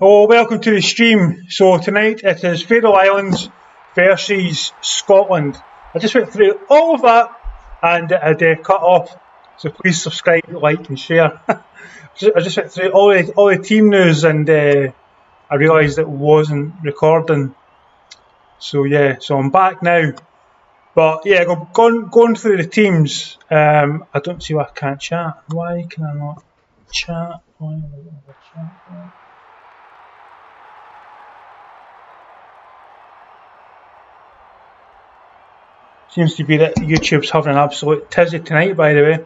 Oh, welcome to the stream. So tonight it is Faroe Islands versus Scotland. I just went through all of that and it had cut off. So please subscribe, like and share. I just went through all the team news and I realised it wasn't recording. So yeah, so I'm back now. But yeah, going through the teams. I don't see why I can't chat. Why can I not chat? Why am I not chat? Seems to be that YouTube's having an absolute tizzy tonight, by the way.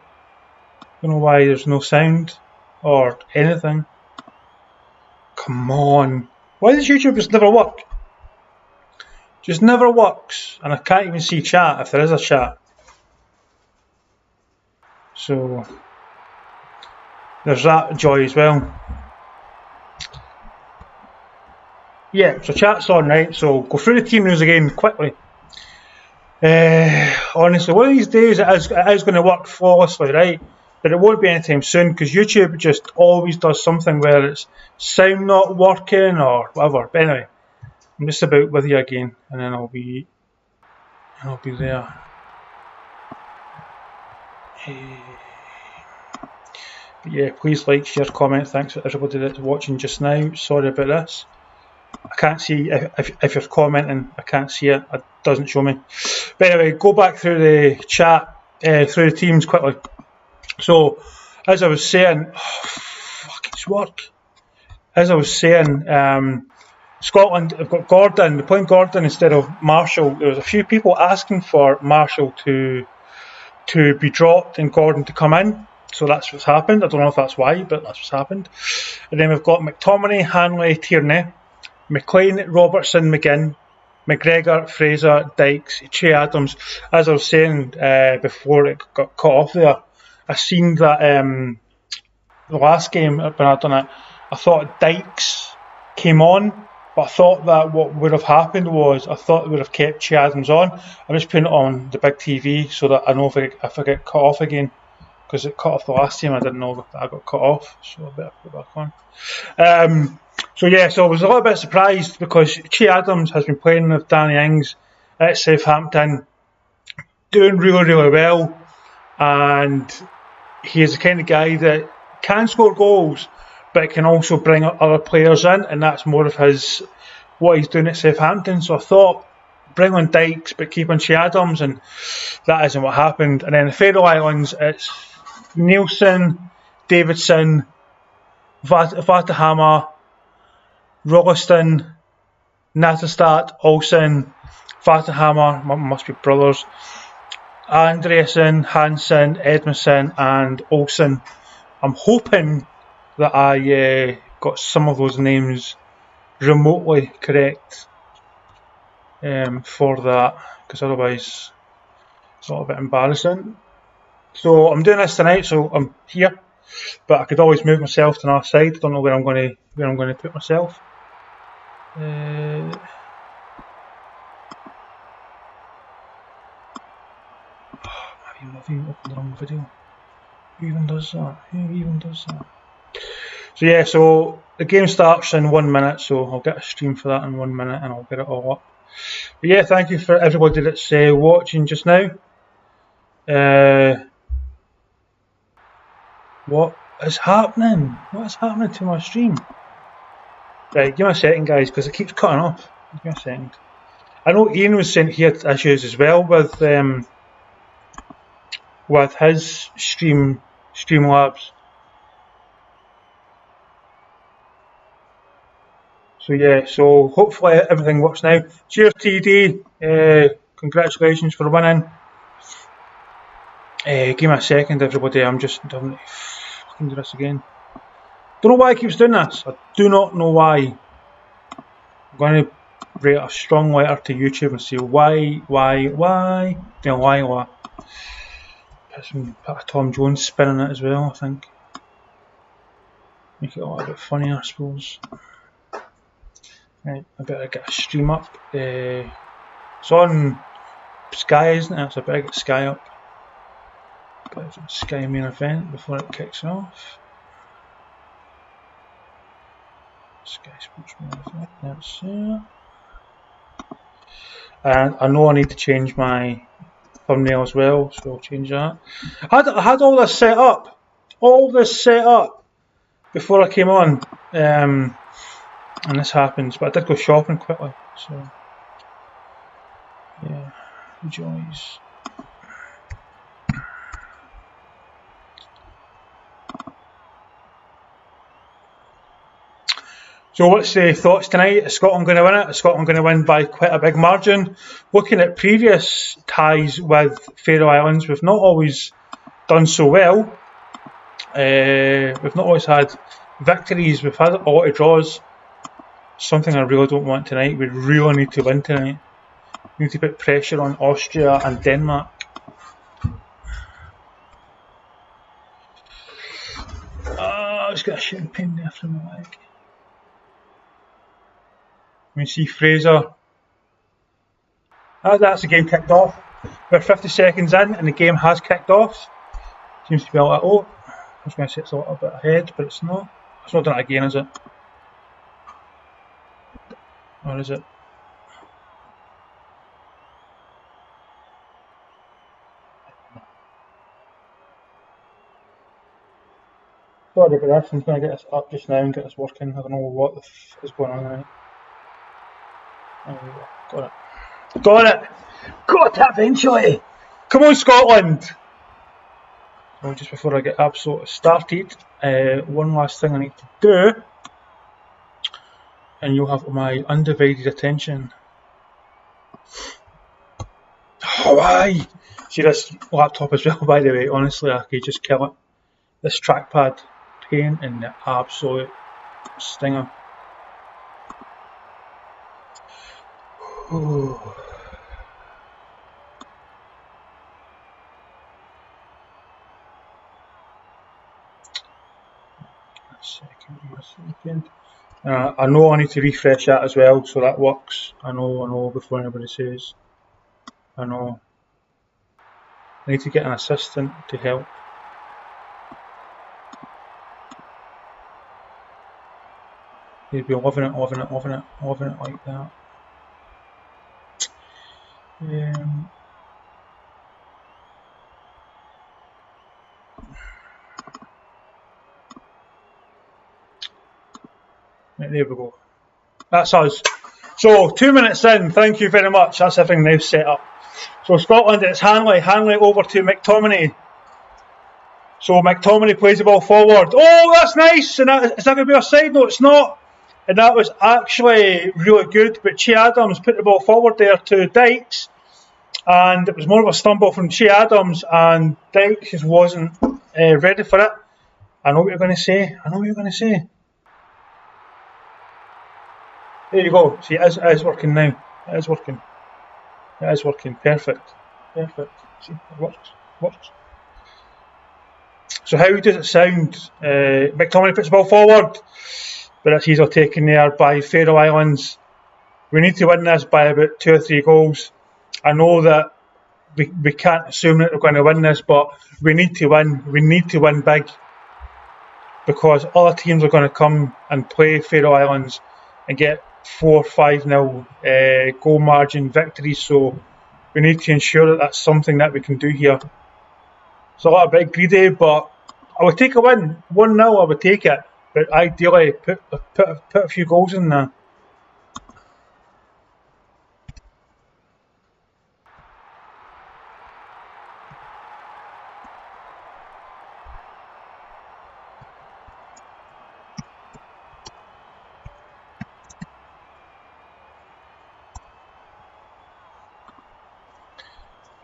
Don't know why there's no sound or anything. Come on. Why does YouTube just never work? Just never works. And I can't even see chat if there is a chat. So there's that joy as well. Yeah, so chat's on, right? So go through the team news again quickly. Honestly, one of these days it is going to work flawlessly, right? But it won't be anytime soon because YouTube just always does something where it's sound not working or whatever. But anyway, I'm just about with you again, and then I'll be there. But yeah, please like, share, comment. Thanks for everybody that's watching just now. Sorry about this. I can't see if you're commenting. I can't see it. It doesn't show me. But anyway, go back through the chat, through the teams quickly. So, as I was saying, it's work. As I was saying, Scotland have got Gordon. They're playing Gordon instead of Marshall. There was a few people asking for Marshall to be dropped and Gordon to come in. So that's what's happened. I don't know if that's why, but that's what's happened. And then we've got McTominay, Hanley, Tierney, McLean, Robertson, McGinn, McGregor, Fraser, Dykes, Che Adams. As I was saying before it got cut off there, I seen that the last game when I done it, I thought Dykes came on, but I thought that what would have happened was I thought it would have kept Che Adams on. I'm just putting it on the big TV so that I know if I get cut off again, because it cut off the last time. I didn't know that I got cut off, so I better put it back on. So yeah, so I was a little bit surprised because Che Adams has been playing with Danny Ings at Southampton, doing really well, and he is the kind of guy that can score goals, but can also bring other players in, and that's more of what he's doing at Southampton. So I thought, bring on Dykes, but keep on Che Adams, and that isn't what happened. And then the Faroe Islands, it's Nielsen, Davidson, Vatahammer, Rolliston, Natastad, Olsen, Vatahammer, must be brothers, Andreasen, Hansen, Edmondson and Olsen. I'm hoping that I got some of those names remotely correct for that, because otherwise it's a little bit embarrassing. So I'm doing this tonight, so I'm here, but I could always move myself to another side. I don't know where I'm going to put myself. Maybe I've even opened the wrong video. Who even does that? So yeah, so the game starts in 1 minute, so I'll get a stream for that in 1 minute and I'll get it all up. But yeah, thank you for everybody that's watching just now. What is happening? What is happening to my stream? Right, give me a second, guys, because it keeps cutting off. Give me a second. I know Ian was saying he had issues as well with his Streamlabs. So yeah, so hopefully everything works now. Cheers, TD. Congratulations for winning. Give me a second, everybody. I'm just having to fucking do this again. Don't know why it keeps doing this. I do not know why. I'm going to write a strong letter to YouTube and say why. Then why. Put a Tom Jones spin in it as well, I think. Make it a little bit funnier, I suppose. Right, I better get a stream up. It's on Sky, isn't it? So I better get Sky up. Get Sky main event before it kicks off. Sky Sports Management, that's it. And I know I need to change my thumbnail as well, so I'll change that. I had all this set up, before I came on, and this happens. But I did go shopping quickly, so yeah, joys. So what's the thoughts tonight? Is Scotland going to win it? Is Scotland going to win by quite a big margin? Looking at previous ties with Faroe Islands, we've not always done so well. We've not always had victories. We've had a lot of draws. Something I really don't want tonight. We really need to win tonight. We need to put pressure on Austria and Denmark. I just got a shooting pain there from my leg. We see Fraser. That's the game kicked off. We're 50 seconds in and the game has kicked off. Seems to be a little. Oh, I was going to say it's a little bit ahead, but it's not. It's not done it again, is it? Or is it? Sorry about this. I'm going to get this up just now and get this working. I don't know what the f is going on tonight. There we go. Got it. Got it! Got it eventually! Come on, Scotland! So just before I get absolutely started, one last thing I need to do, and you'll have my undivided attention. Hawaii! See this laptop as well, by the way, honestly, I could just kill it. This trackpad, pain in the absolute stinger. Ooh. Second. I know I need to refresh that as well, so that works. I know, before anybody says. I know. I need to get an assistant to help. He'd be loving it like that. Right, there we go. That's us. So 2 minutes in, thank you very much. That's everything now set up. So Scotland, it's Hanley. Hanley over to McTominay. So McTominay plays the ball forward. Oh, that's nice. And is that going to be offside? No, it's not. And that was actually really good. But Che Adams put the ball forward there to Dykes. And it was more of a stumble from Che Adams. And Dykes just wasn't ready for it. I know what you're going to say. There you go. See, it is working now. It is working. Perfect. See, it works. So how does it sound? McTominay puts the ball forward, but it's easily taken there by Faroe Islands. We need to win this by about 2 or 3 goals. I know that we can't assume that we're going to win this, but we need to win. We need to win big, because other teams are going to come and play Faroe Islands and get 4-5-0 goal margin victories. So we need to ensure that that's something that we can do here. It's a lot bit greedy, but I would take a win. 1-0, I would take it, but ideally put a few goals in there.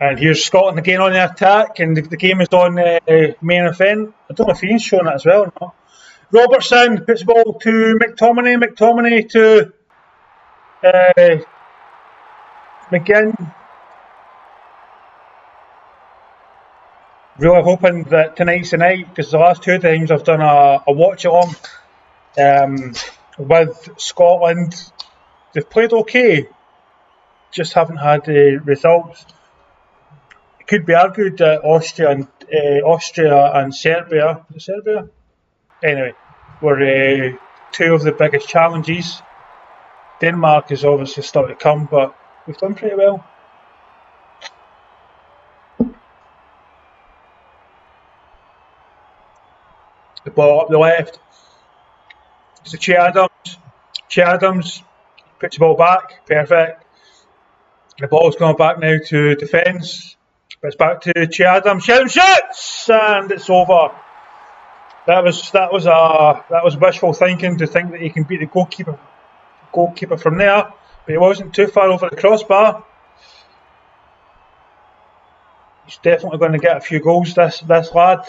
And here's Scotland again on the attack, and the game is on main event. I don't know if Ian's showing it as well or not. Robertson puts the ball to McTominay. McTominay to McGinn. Really hoping that tonight's the night, because the last 2 times I've done a watch-along with Scotland. They've played okay, just haven't had the results. It could be argued that Austria and Serbia, is it Serbia? Anyway, were two of the biggest challenges. Denmark is obviously still to come, but we've done pretty well. The ball up the left. It's to Che Adams. Che Adams puts the ball back. Perfect. The ball's going back now to defence. But it's back to Che Adams. Che Adams shoots, and it's over. That was wishful thinking to think that he can beat the goalkeeper from there, but he wasn't too far over the crossbar. He's definitely going to get a few goals, this lad.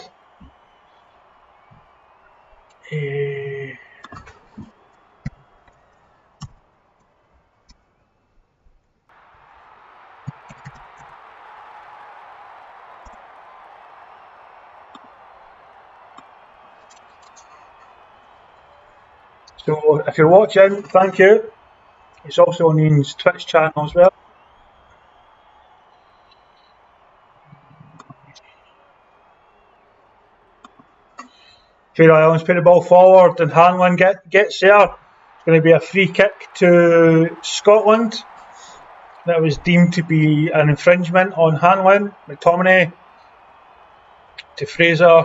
So if you're watching, thank you. It's also on Ian's Twitch channel as well. Faroe Islands put the ball forward and Hanlon gets there. It's going to be a free kick to Scotland. That was deemed to be an infringement on Hanlon. McTominay to Fraser.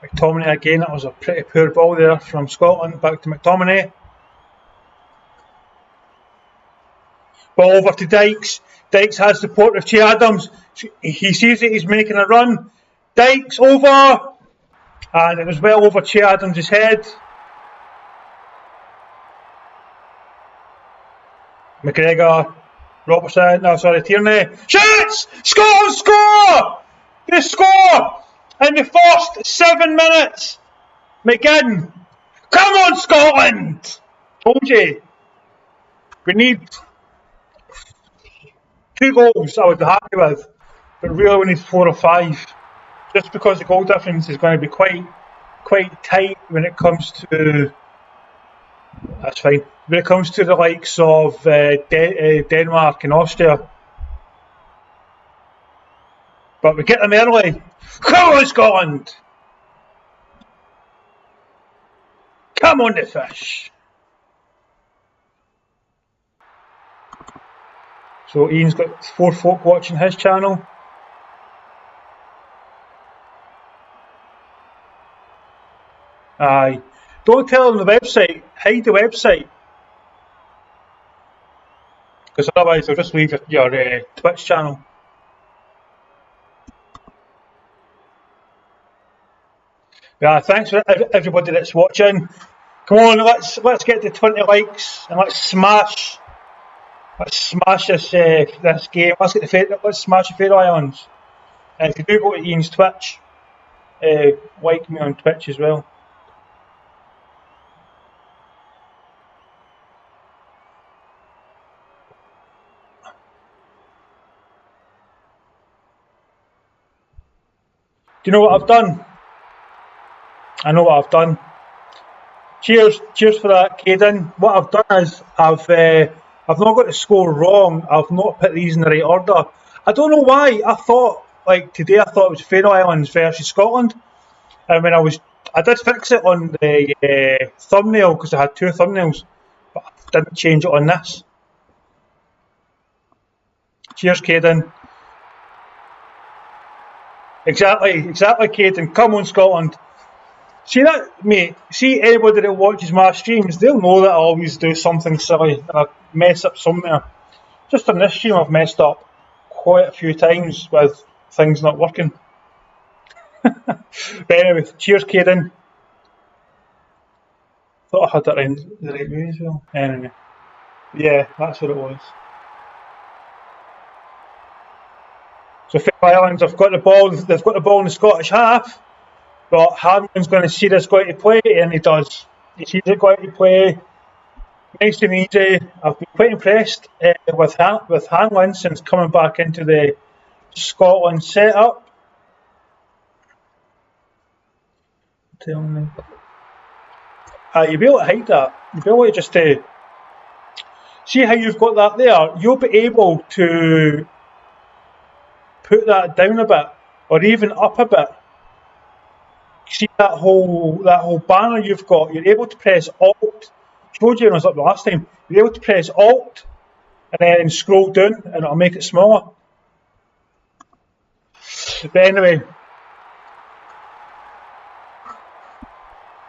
McTominay again, that was a pretty poor ball there from Scotland. Back to McTominay. Ball over to Dykes. Dykes has support of Che Adams. He sees that he's making a run. Dykes over. And it was well over Che Adams' head. McGregor. Robertson. No, sorry, Tierney. Shoots! Scotland score! They score! In the first 7 minutes, McGinn. Come on, Scotland! Told you. We need 2 goals I would be happy with, but really we need 4 or 5. Just because the goal difference is going to be quite tight when it comes to. That's fine. When it comes to the likes of Denmark and Austria. But we get them early. Come on, Scotland! Come on, the fish! So Ian's got 4 folk watching his channel. Aye. Don't tell them the website. Hide the website. Because otherwise they'll just leave your Twitch channel. Yeah, thanks for everybody that's watching. Come on, let's get to 20 likes and let's smash this game. Let's smash the Faroe Islands. And if you do go to Ian's Twitch, like me on Twitch as well. Do you know what I've done? I know what I've done. Cheers for that, Caden. What I've done is I've not got the score wrong. I've not put these in the right order. I don't know why. I thought today it was Faroe Islands versus Scotland, and when I did fix it on the thumbnail because I had 2 thumbnails, but I didn't change it on this. Cheers, Caden. Exactly, Caden. Come on, Scotland. See that, mate? See anybody that watches my streams, they'll know that I always do something silly and I mess up somewhere. Just on this stream, I've messed up quite a few times with things not working. But anyway, cheers, Caden. Thought I had that the right way as well. Anyway, yeah, that's what it was. So Faroe Islands have got the ball. They've got the ball in the Scottish half. But Hanlon's going to see this going to play, and he does. He sees it going to play. Nice and easy. I've been quite impressed with Hanlon since coming back into the Scotland setup. Tell me. You'll be able to hide that. You'll be able to just see how you've got that there. You'll be able to put that down a bit, or even up a bit. See that whole banner you've got. You're able to press Alt. Showed you when I was up the last time. You're able to press Alt and then scroll down, and it'll make it smaller. But anyway,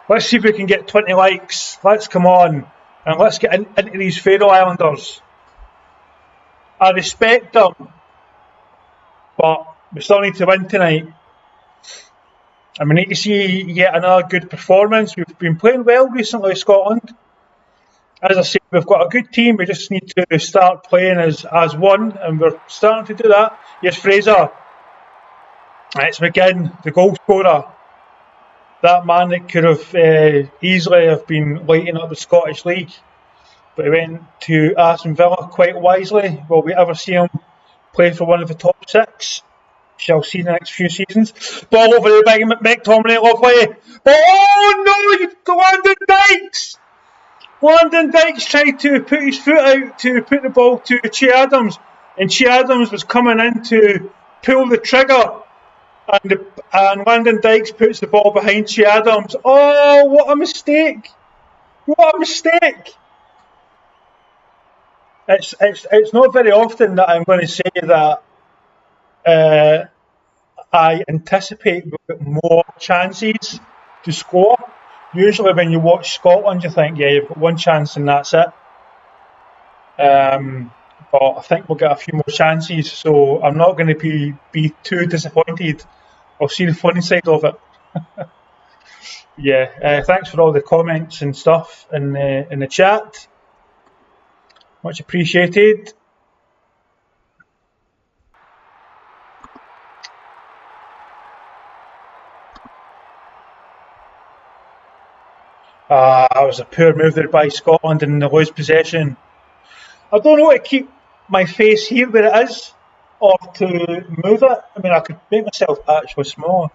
let's see if we can get 20 likes. Let's come on, and let's get into these Faroe Islanders. I respect them, but we still need to win tonight. And we need to see yet another good performance. We've been playing well recently, Scotland. As I said, we've got a good team. We just need to start playing as one, and we're starting to do that. Here's Fraser. It's McGinn, the goal scorer. That man that could have easily have been lighting up the Scottish League. But he went to Aston Villa quite wisely. Will we ever see him play for one of the top 6? Shall see in the next few seasons. Ball over the big McTominay, lovely. But oh no, you Landon Dykes! Landon Dykes tried to put his foot out to put the ball to Che Adams, and Che Adams was coming in to pull the trigger, and Landon Dykes puts the ball behind Che Adams. Oh, what a mistake! What a mistake! It's not very often that I'm going to say that I anticipate more chances to score. Usually when you watch Scotland, you think, yeah, you've got one chance and that's it. But I think we'll get a few more chances, so I'm not going to be too disappointed. I'll see the funny side of it. Yeah, thanks for all the comments and stuff in the chat. Much appreciated. That was a poor move there by Scotland and the lose possession. I don't know how to keep my face here where it is or to move it. I mean, I could make myself actually smaller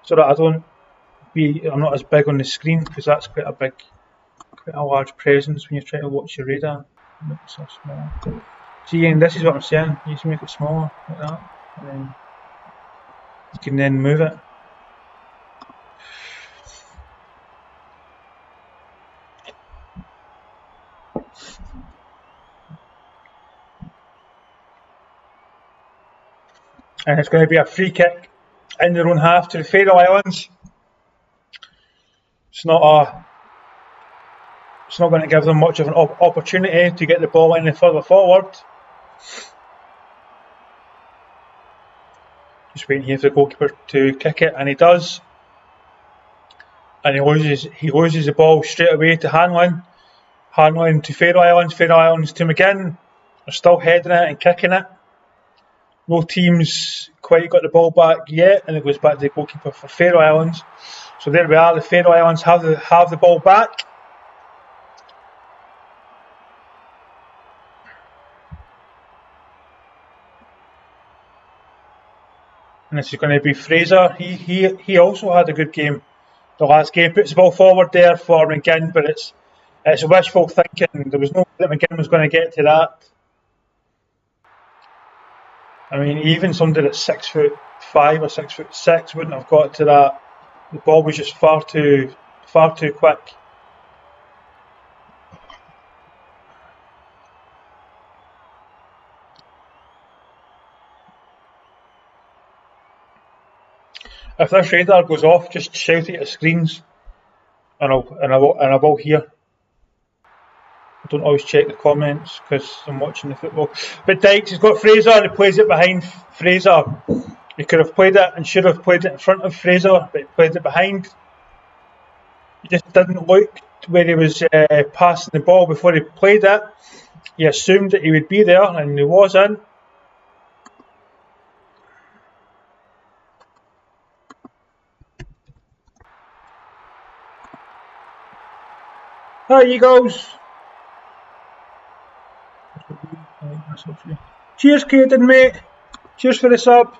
so that I'm not as big on the screen, because that's quite a large presence when you're trying to watch your radar. Make yourself smaller. See, and this is what I'm saying. You just make it smaller like that, and then you can then move it. And it's going to be a free kick in their own half to the Faroe Islands. It's not going to give them much of an opportunity to get the ball any further forward. Just waiting here for the goalkeeper to kick it, and he does. And he loses the ball straight away to Hanlon. Hanlon to Faroe Islands to McGinn. They're still heading it and kicking it. No team's quite got the ball back yet, and it goes back to the goalkeeper for Faroe Islands. So there we are, the Faroe Islands have the ball back. And this is going to be Fraser. He also had a good game the last game. Puts the ball forward there for McGinn, but it's wishful thinking. There was no way that McGinn was going to get to that. I mean, even somebody that's 6'5" or 6'6" wouldn't have got to that. The ball was just far too quick. If this radar goes off, just shout it at screens, and I will hear. I don't always check the comments because I'm watching the football. But Dykes has got Fraser and he plays it behind Fraser. He could have played it and should have played it in front of Fraser, but he played it behind. He just didn't look where he was passing the ball before he played it. He assumed that he would be there, and he wasn't. There he goes. Cheers, Caden, mate. Cheers for the sub.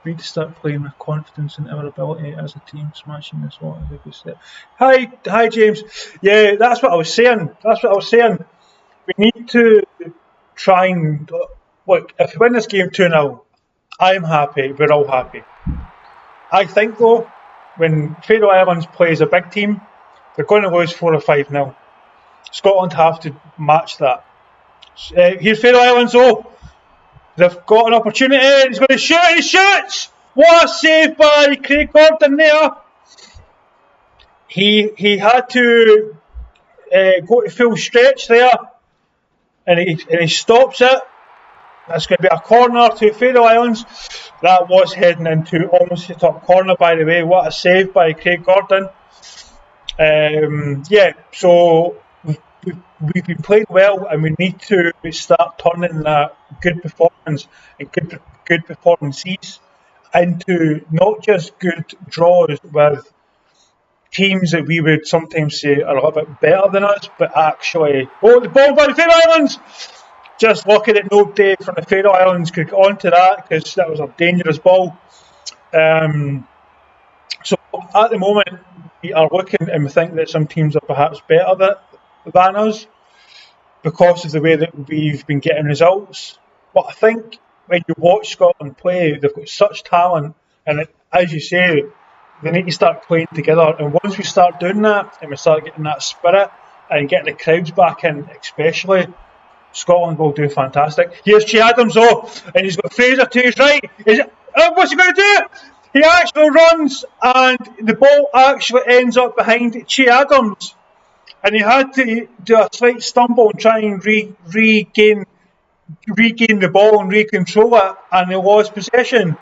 We need to start playing with confidence in our ability as a team. Smashing this lot is a good step. Hi, James. Yeah, that's what I was saying. We need to try and look. If we win this game 2-0, I'm happy. We're all happy. I think though when Faroe Islands plays a big team, they're going to lose 4 or 5-0. Scotland have to match that. Here's Faroe Islands, they've got an opportunity, he's going to shoot, he shoots! What a save by Craig Gordon there! He had to go to full stretch there, and he stops it. That's going to be a corner to Faroe Islands. That was heading into almost the top corner, by the way. What a save by Craig Gordon. So we've been playing well, and we need to start turning that good performance and good performances into not just good draws with teams that we would sometimes say are a little bit better than us, but actually, the ball by the Faroe Islands! Just lucky that nobody from the Faroe Islands could get onto that, because that was a dangerous ball. So at the moment, we are looking and we think that some teams are perhaps better than us because of the way that we've been getting results. But I think when you watch Scotland play, they've got such talent, and as you say, they need to start playing together. And once we start doing that, and we start getting that spirit and getting the crowds back in, especially, Scotland will do fantastic. Here's Che Adams, and he's got Fraser to his right. What's he going to do? He actually runs, and the ball actually ends up behind Che Adams. And he had to do a slight stumble and try and regain the ball and recontrol it, and he lost possession.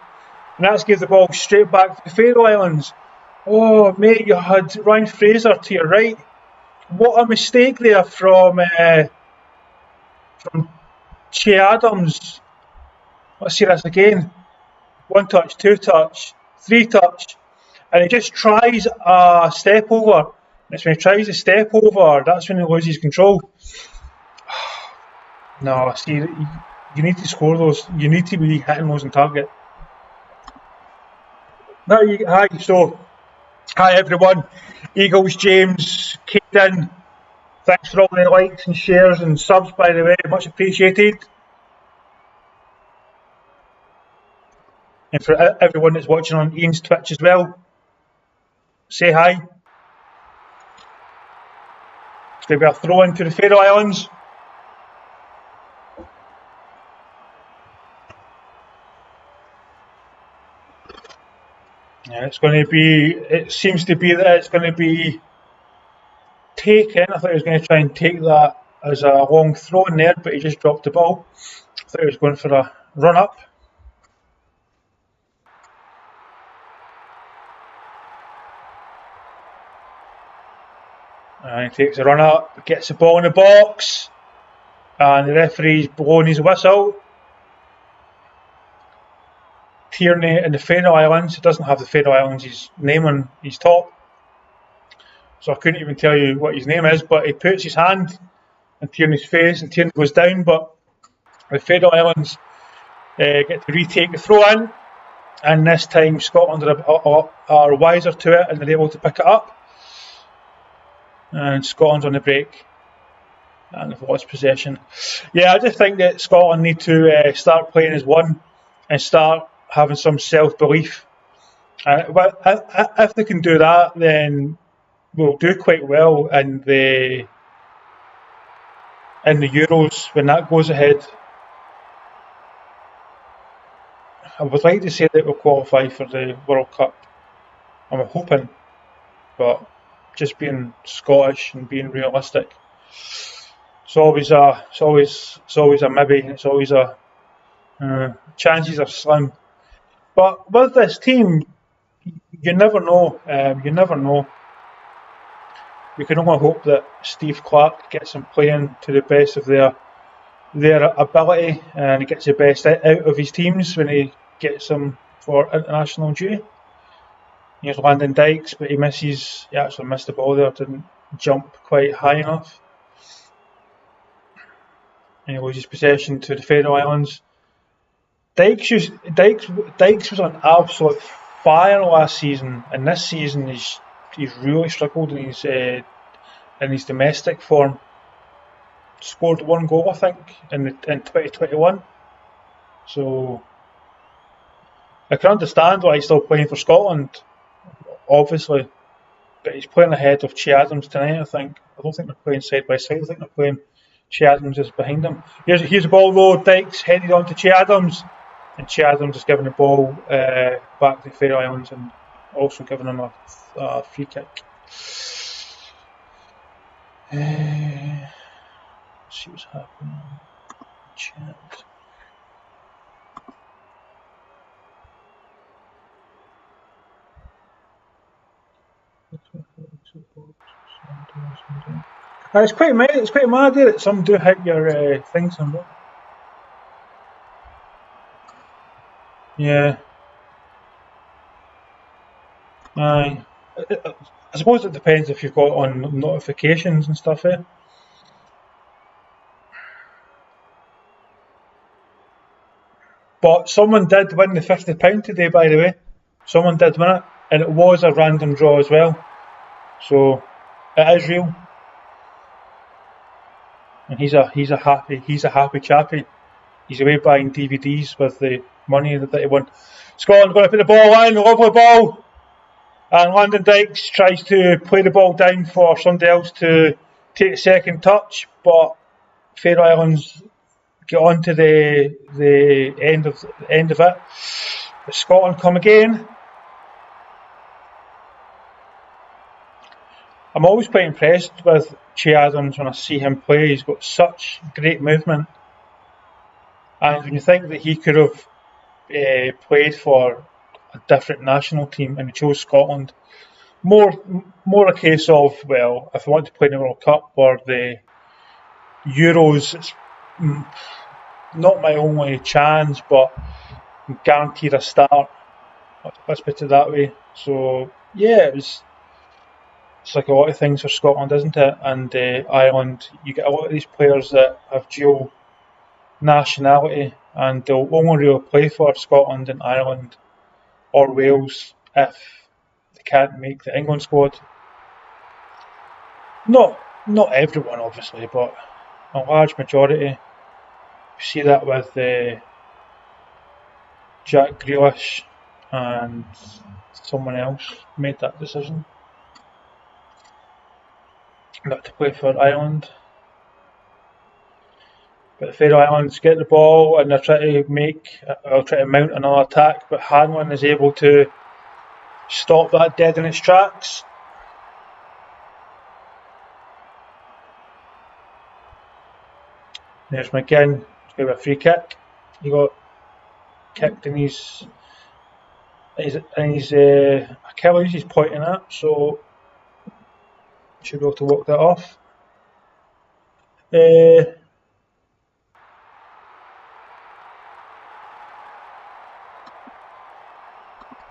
And that's gave the ball straight back to the Faroe Islands. Oh, mate, you had Ryan Fraser to your right. What a mistake there from Che Adams. Let's see this again. 1 touch, 2 touch, 3 touch. And he just tries a step over. And it's when he tries a step over, that's when he loses control. No, see, you need to score those. You need to be hitting those on target. Hi everyone. Eagles, James, Caden. Thanks for all the likes and shares and subs, by the way, much appreciated. And for everyone that's watching on Ian's Twitch as well, say hi. It's going to be a throw into the Faroe Islands. Yeah, it seems to be that it's going to be taken. I thought he was going to try and take that as a long throw in there, but he just dropped the ball. I thought he was going for a run up. And he takes a run up, gets the ball in the box, and the referee's blowing his whistle. Tierney in the Faroe Islands. It doesn't have the Faroe Islands' name on his top, so I couldn't even tell you what his name is, but he puts his hand in Tierney's face and Tierney goes down, but the Faroe Islands get to retake the throw in, and this time Scotland are wiser to it and they're able to pick it up, and Scotland's on the break and they've lost possession. Yeah, I just think that Scotland need to start playing as one and start having some self-belief. But if they can do that, then we'll do quite well in the Euros when that goes ahead. I would like to say that we'll qualify for the World Cup. I'm hoping, but just being Scottish and being realistic, it's always a maybe. It's always a chances are slim. But with this team, you never know. You never know. We can only hope that Steve Clarke gets them playing to the best of their ability, and he gets the best out of his teams when he gets them for international duty. Here's Landon Dykes, but he actually missed the ball there, didn't jump quite high enough. And he loses possession to the Faroe Islands. Dykes was on absolute fire last season, and this season he's really struggled in his domestic form. Scored 1 goal, I think, in 2021. So I can understand why he's still playing for Scotland. obviously. But he's playing ahead of Che Adams tonight, I think. I don't think they're playing side by side. I think they're playing Che Adams is behind him. Here's the ball though. Dykes headed on to Che Adams. And Che Adams is giving the ball back to the Faroe Islands and also giving him a free kick. Let's see what's happening. Chat. It's quite mad there that some do hit your things on that. Yeah. Aye. I suppose it depends if you've got on notifications and stuff, eh? But someone did win the £50 today, by the way. Someone did win it, and it was a random draw as well. So it is real. And he's a happy chappy. He's away buying DVDs with the money that he won. Scotland going to put the ball in, lovely ball. And Landon Dykes tries to play the ball down for somebody else to take a second touch, but Faroe Islands get on to the end of it. But Scotland come again. I'm always quite impressed with Che Adams when I see him play. He's got such great movement. And when you think that he could have played for a different national team and he chose Scotland, more a case of, well, if I want to play in the World Cup or the Euros, it's not my only chance, but I'm guaranteed a start. Let's put it that way. So, yeah, it's like a lot of things for Scotland, isn't it? And Ireland, you get a lot of these players that have dual nationality, and they'll only really play for Scotland and Ireland or Wales if they can't make the England squad. Not everyone, obviously, but a large majority. You see that with Jack Grealish and someone else made that decision not to play for Ireland. But the Faroe Islands get the ball and they're trying to mount another attack, but Hanlon is able to stop that dead in its tracks. There's McGinn, it's going to be a free kick. He got kicked in his Achilles, he's pointing at, so should be able to walk that off.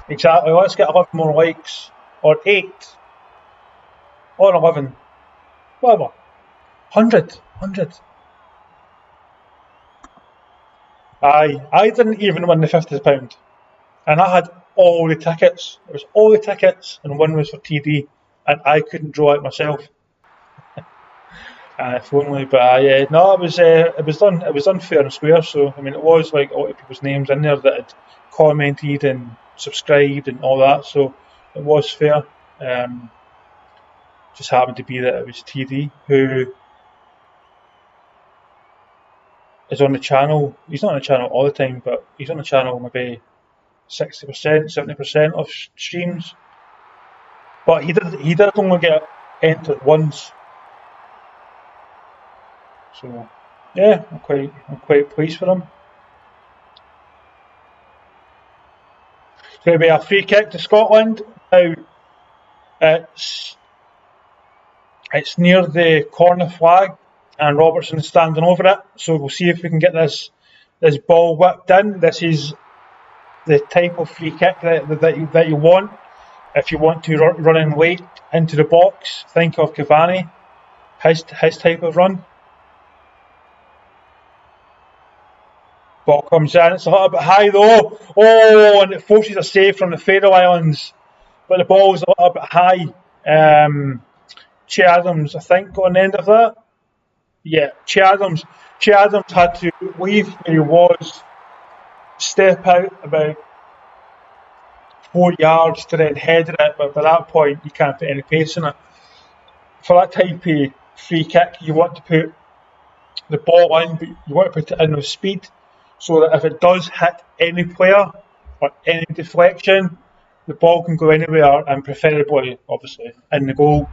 Exactly, let's get 11 more likes, or 8, or 11, whatever, 100. I didn't even win the £50, and I had all the tickets. It was all the tickets, and one was for TD, and I couldn't draw it myself. If only, but no, it was done. It was done fair and square. So I mean, it was like a lot of people's names in there that had commented and subscribed and all that. So it was fair. Just happened to be that it was TD who is on the channel. He's not on the channel all the time, but he's on the channel maybe 60%, 70% of streams. But he did only get entered once. So yeah, I'm quite pleased for him. It's going to be a free kick to Scotland. Now it's near the corner flag, and Robertson is standing over it. So we'll see if we can get this ball whipped in. This is the type of free kick that you want if you want to run in late into the box. Think of Cavani, his type of run. Ball comes in, it's a little bit high though. Oh, and it forces a save from the Faroe Islands. But the ball was a little bit high. Che Adams, I think, got on the end of that. Yeah, Che Adams had to leave where he was, step out about 4 yards to then header it, but by that point you can't put any pace in it. For that type of free kick, you want to put the ball in, but you want to put it in with speed, so that if it does hit any player or any deflection, the ball can go anywhere, and preferably, obviously, in the goal.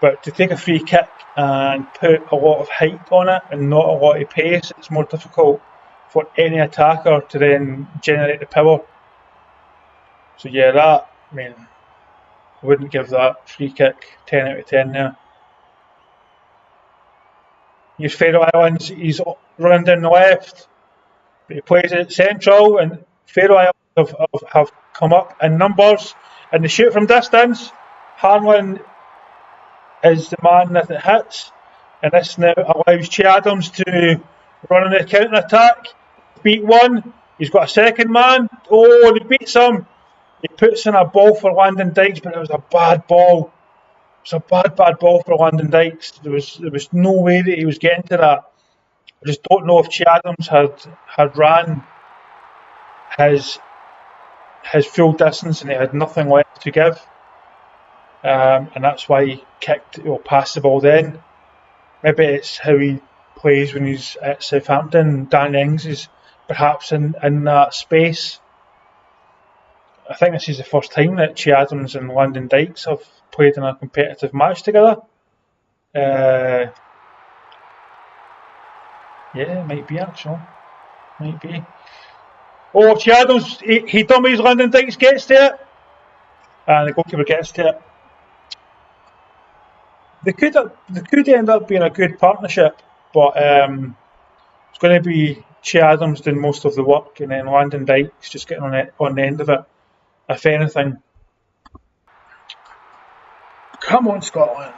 But to take a free kick and put a lot of height on it and not a lot of pace, it's more difficult for any attacker to then generate the power. So yeah, that, I mean, I wouldn't give that free kick 10 out of 10 there. Here's Faroe Islands, he's running down the left, but he plays it central, and Faroe Islands have come up in numbers, and they shoot from distance. Hanlon is the man that it hits, and this now allows Che Adams to run on the counter attack. Beat one, he's got a second man. Oh, he beats him. He puts in a ball for Landon Dykes, but it was a bad ball. It was a bad ball for Landon Dykes. There was no way that he was getting to that. I just don't know if Che Adams had ran his full distance and he had nothing left to give. And that's why he kicked or passed the ball then. Maybe it's how he plays when he's at Southampton. Danny Ings is perhaps in that space. I think this is the first time that Che Adams and Landon Dykes have played in a competitive match together. Yeah, it might be actually. Might be. Oh, Che Adams, he dummies, Landon Dykes gets to it. And the goalkeeper gets to it. They could end up being a good partnership, but it's going to be Che Adams doing most of the work, and then Landon Dykes just getting on the end of it, if anything. Come on, Scotland.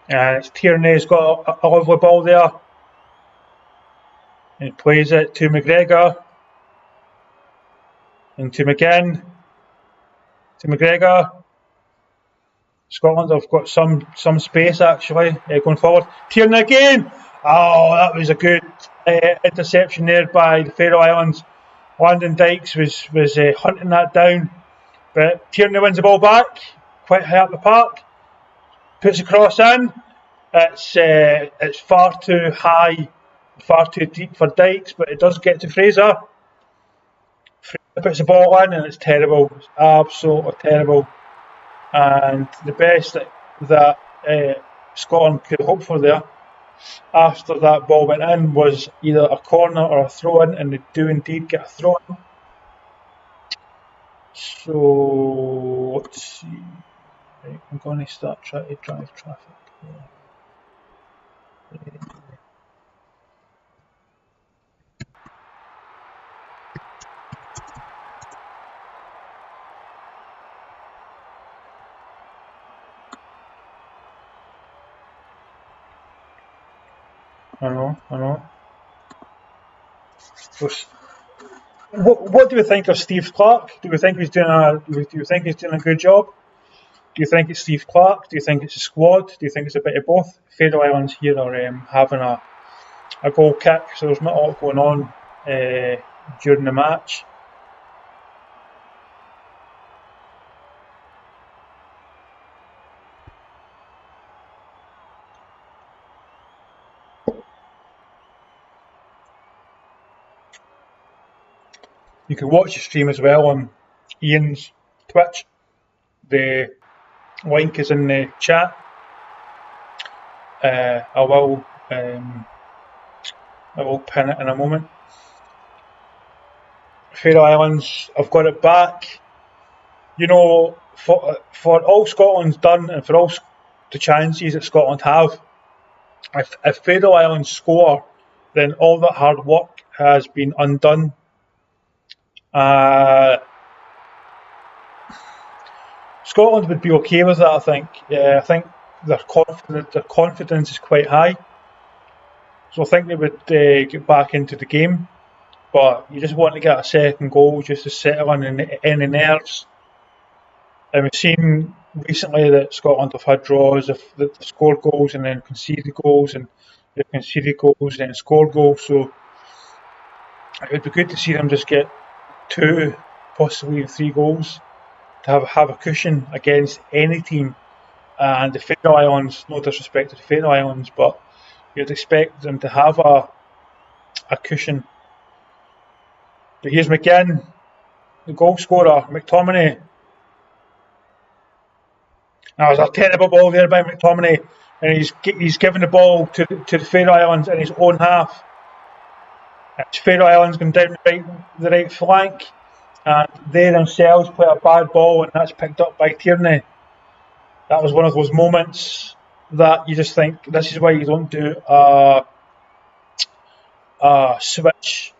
And it's Tierney's got a lovely ball there. And he plays it to McGregor. And to McGinn. To McGregor. Scotland have got some space actually going forward. Tierney again! Oh, that was a good interception there by the Faroe Islands. Landon Dykes was hunting that down. But Tierney wins the ball back, quite high up the park. Puts a cross in. It's far too high, far too deep for Dykes, but it does get to Fraser. Fraser puts the ball in, and it's terrible. It's absolutely terrible. And the best that Scotland could hope for there, after that ball went in, was either a corner or a throw in, and they do indeed get a throw in. So let's see. Right, I'm going to start trying to drive traffic. I know. What do we think of Steve Clarke? Do we think he's doing a good job? Do you think it's Steve Clarke? Do you think it's a squad? Do you think it's a bit of both? Faroe Islands here are having a goal kick, so there's not a lot going on during the match. You can watch the stream as well on Ian's Twitch. The link is in the chat. I will pin it in a moment. Faroe Islands have got it back. You know, for all Scotland's done and for all the chances that Scotland have, if Faroe Islands score, then all that hard work has been undone. Scotland would be okay with that, I think. I think their confidence is quite high. So I think they would get back into the game. But you just want to get a second goal just to settle in any nerves. And we've seen recently that Scotland have had draws, that they've scored goals and then conceded goals, and they've conceded goals and then scored goals. So it would be good to see them just get 2, possibly 3 goals to have a cushion against any team. And the Faroe Islands, no disrespect to the Faroe Islands, but you'd expect them to have a cushion. But here's McGinn, the goal scorer, McTominay. That was a terrible ball there by McTominay, and he's given the ball to the Faroe Islands in his own half. It's Faroe Islands going down the right flank, and they themselves play a bad ball, and that's picked up by Tierney. That was one of those moments that you just think, this is why you don't do a switch.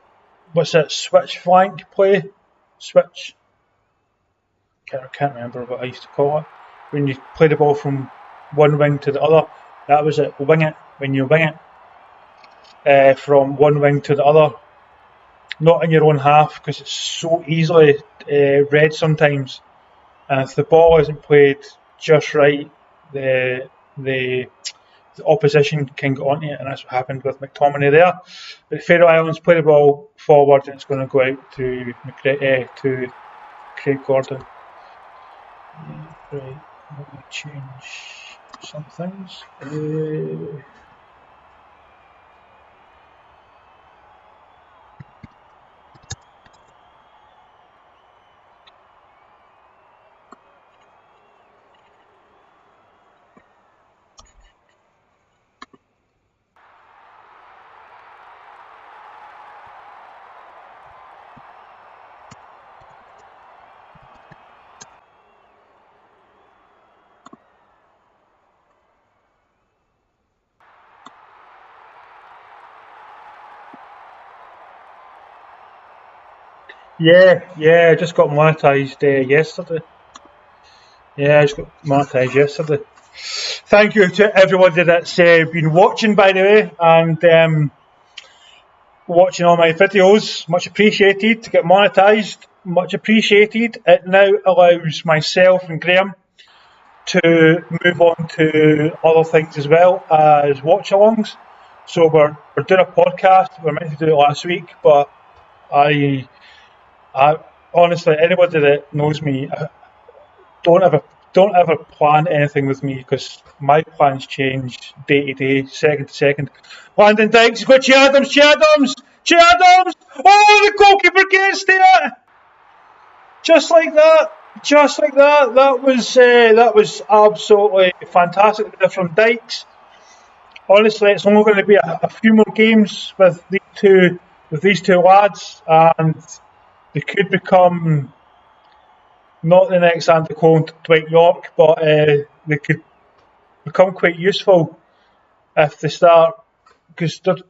What's it? Switch flank play? Switch? I can't remember what I used to call it. When you play the ball from one wing to the other, that was it. Wing it. When you wing it from one wing to the other, not in your own half, because it's so easily read sometimes. And if the ball isn't played just right, the opposition can get onto it, and that's what happened with McTominay there. But Faroe Islands play the ball forward, and it's going to go out to Craig Gordon. Right, let me change some things. Yeah, I just got monetised yesterday. Yeah, I just got monetised yesterday. Thank you to everybody that's been watching, by the way, and watching all my videos. Much appreciated. To get monetised, much appreciated. It now allows myself and Graham to move on to other things as well as watch-alongs. So we're doing a podcast. We were meant to do it last week, but I honestly, anybody that knows me, don't ever plan anything with me, because my plans change day to day, second to second. Landon Dykes has got Che Adams! Oh, the goalkeeper gets to it! Just like that. That was absolutely fantastic from Dykes. Honestly, it's only going to be a few more games with these two lads, and they could become not the next Andy Cole and Dwight York, but they could become quite useful if they start. Because at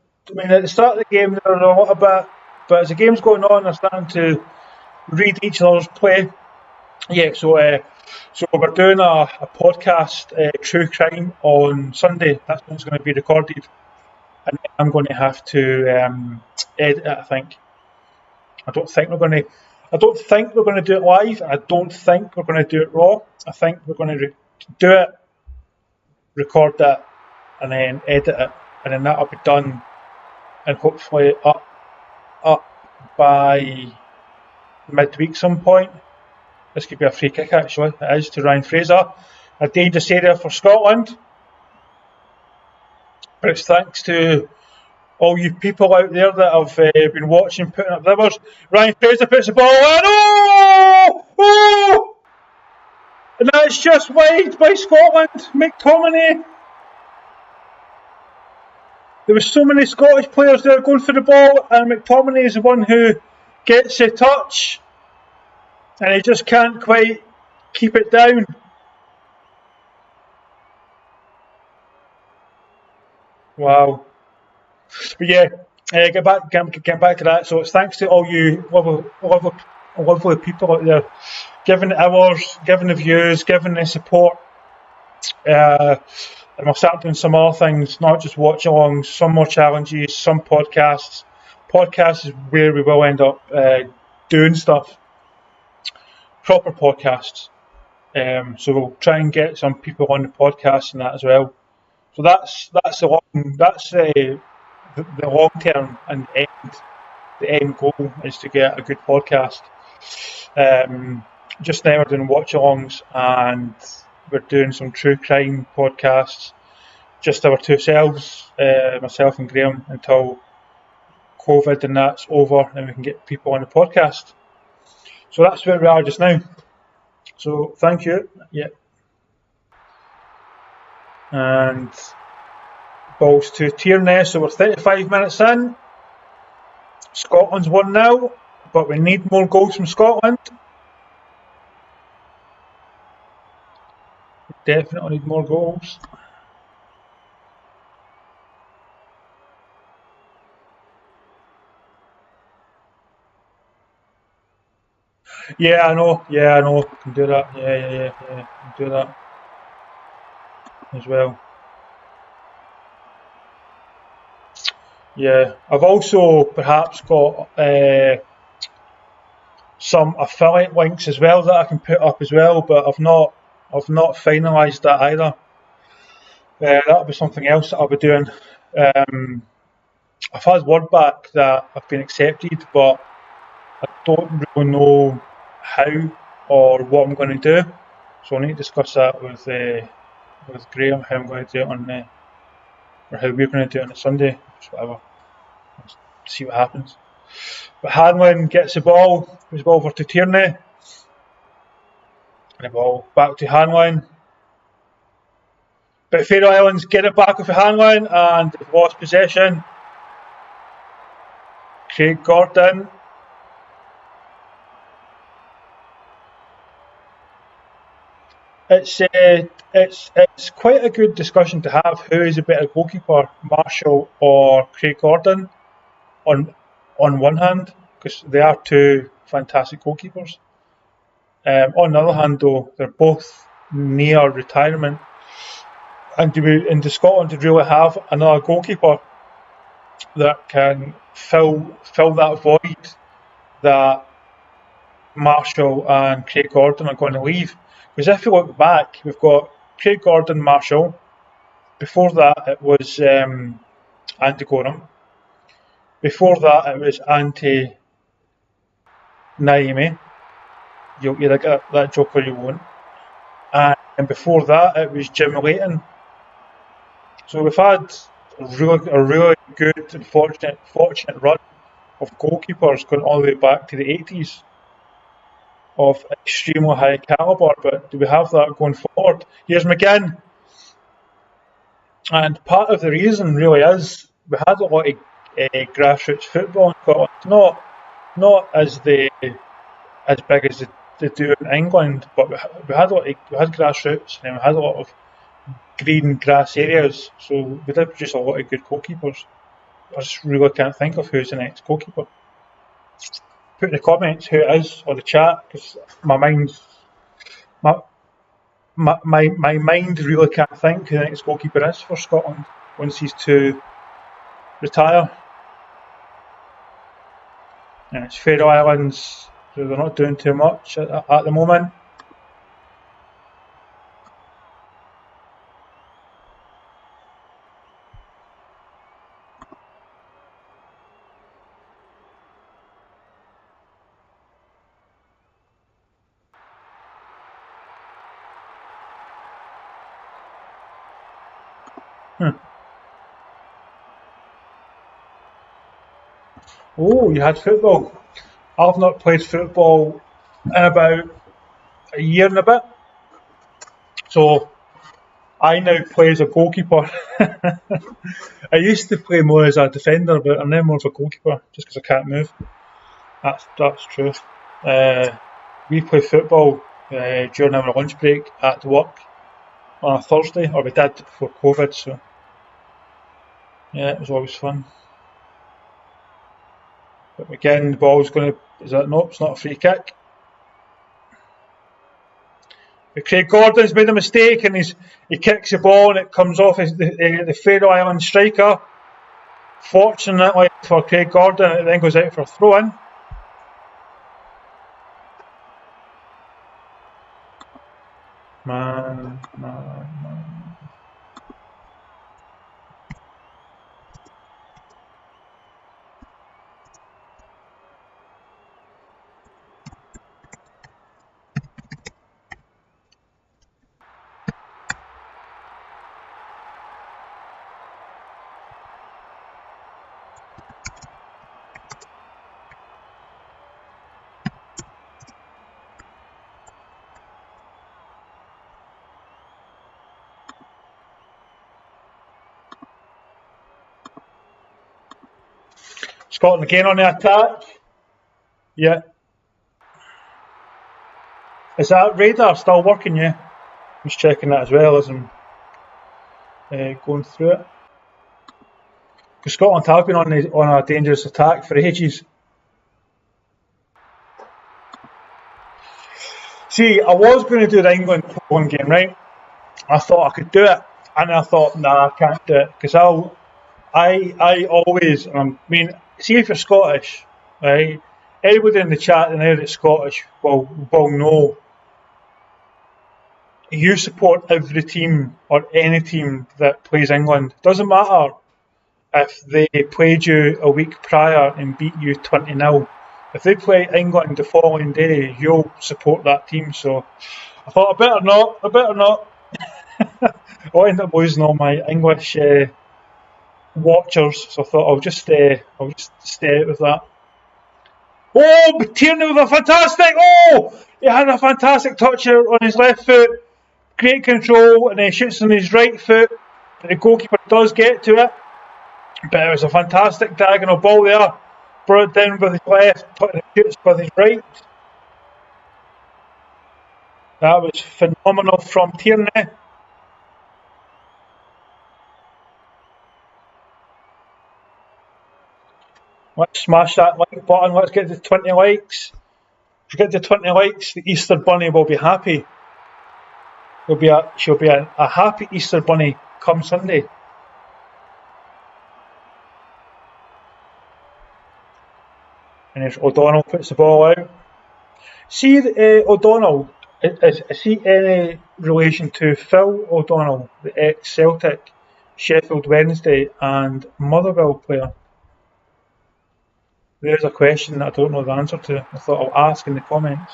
the start of the game they're a little bit, but as the game's going on, they're starting to read each other's play. Yeah, so we're doing a podcast, True Crime, on Sunday. That's when it's going to be recorded, and I'm going to have to edit it, I think. I don't think we're going to do it live. I don't think we're going to do it raw. I think we're going to do it, record it, and then edit it, and then that'll be done, and hopefully up by midweek some point. This could be a free kick, actually. It is to Ryan Fraser. A dangerous area for Scotland. But it's thanks to all you people out there that have been watching, putting up livers. Ryan Fraser puts the ball in. Oh! And that's just wide by Scotland. McTominay. There were so many Scottish players there going for the ball, and McTominay is the one who gets a touch, and he just can't quite keep it down. Wow. But yeah, Get back to that. So it's thanks to all you lovely people out there, giving the hours, giving the views, giving the support. And we'll start doing some other things, not just watch-alongs, some more challenges, some podcasts. Podcasts is where we will end up doing stuff, proper podcasts. So we'll try and get some people on the podcast and that as well. So that's the long term and the end goal is to get a good podcast. Just now we're doing watch-alongs and we're doing some true crime podcasts, just our two selves, myself and Graham, until COVID and that's over and we can get people on the podcast. So that's where we are just now. So thank you. Yeah. And balls to Tierney, so we're 35 minutes in. Scotland's 1-0, but we need more goals from Scotland. We definitely need more goals. Yeah, I know. I can do that. Yeah. I can do that as well. Yeah, I've also perhaps got some affiliate links as well that I can put up as well, but I've not finalised that either. That'll be something else that I'll be doing. I've had word back that I've been accepted, but I don't really know how or what I'm going to do. So I need to discuss that with Graham, how I'm going to do it on or how we're going to do it on a Sunday, just whatever. Let's see what happens. But Hanlon gets the ball, puts the ball over to Tierney. And the ball back to Hanlon. But Faroe Islands get it back with Hanlon and they've lost possession. Craig Gordon. It's quite a good discussion to have. Who is a better goalkeeper, Marshall or Craig Gordon? On one hand, because they are two fantastic goalkeepers. On the other hand, though, they're both near retirement. And does Scotland really have another goalkeeper that can fill that void that Marshall and Craig Gordon are going to leave? Because if you look back, we've got Craig Gordon, Marshall. Before that, it was Andy Gorham. Before that, it was Ante Naimi. You'll either get that joke or you won't. And before that, it was Jim Leighton. So we've had a really good and fortunate run of goalkeepers going all the way back to the 80s of extremely high calibre. But do we have that going forward? Here's McGinn. And part of the reason really is we had a lot of grassroots football in Scotland, not as big as they do in England, but we had grassroots and we had a lot of green grass areas, so we did produce a lot of good goalkeepers. I just really can't think of who's the next goalkeeper. Put in the comments who it is or the chat, because my mind really can't think who the next goalkeeper is for Scotland once these two retire. And it's Faroe Islands, so they're not doing too much at the moment. Oh, you had football. I've not played football in about a year and a bit. So I now play as a goalkeeper. I used to play more as a defender, but I'm now more of a goalkeeper just because I can't move. That's true. We play football during our lunch break at work on a Thursday, or we did before COVID, so yeah, it was always fun. But again, the ball's going to, is that, nope, it's not a free kick. But Craig Gordon's made a mistake and he kicks the ball and it comes off the Faroe Island striker. Fortunately for Craig Gordon, it then goes out for a throw-in. Man. Scotland again on the attack. Yeah. Is that radar still working? Yeah. I'm just checking that as well as I'm going through it. Because Scotland have been on a dangerous attack for ages. See, I was going to do the England-Poland game, right? I thought I could do it. And I thought, nah, I can't do it. Because I always, I mean, see if you're Scottish, right? Anybody in the chat now that's Scottish will know you support every team or any team that plays England. Doesn't matter if they played you a week prior and beat you 20-0. If they play England the following day, you'll support that team. So I thought I better not. I'll end up losing all my English watchers, so I thought I'll just stay out with that. Oh, Tierney with a fantastic! Oh, he had a fantastic touch on his left foot. Great control, and then shoots on his right foot. But the goalkeeper does get to it. But it was a fantastic diagonal ball there. Brought it down with his left, and shoots with his right. That was phenomenal from Tierney. Let's smash that like button. Let's get to 20 likes. If we get to 20 likes, the Easter Bunny will be happy. She'll be a happy Easter Bunny come Sunday. And if O'Donnell puts the ball out. See, O'Donnell, is he any relation to Phil O'Donnell, the ex-Celtic, Sheffield Wednesday and Motherwell player? There's a question that I don't know the answer to. I thought I'll ask in the comments.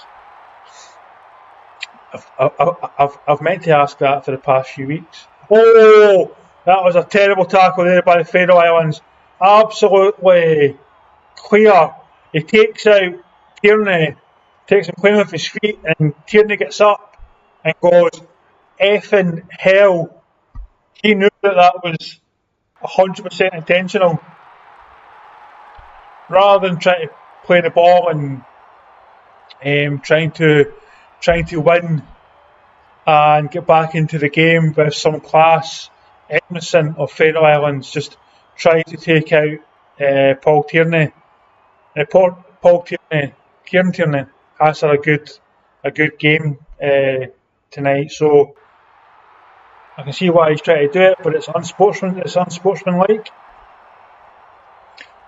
I've meant to ask that for the past few weeks. Oh, that was a terrible tackle there by the Faroe Islands. Absolutely clear. He takes out Tierney, takes him clean off his feet, and Tierney gets up and goes, effing hell. He knew that was 100% intentional. Rather than trying to play the ball and trying to win and get back into the game with some class, Edmondson of Faroe Islands just tried to take out Paul Tierney. Paul Tierney, Kieran Tierney has had a good game tonight. So I can see why he's trying to do it, but it's unsportsmanlike.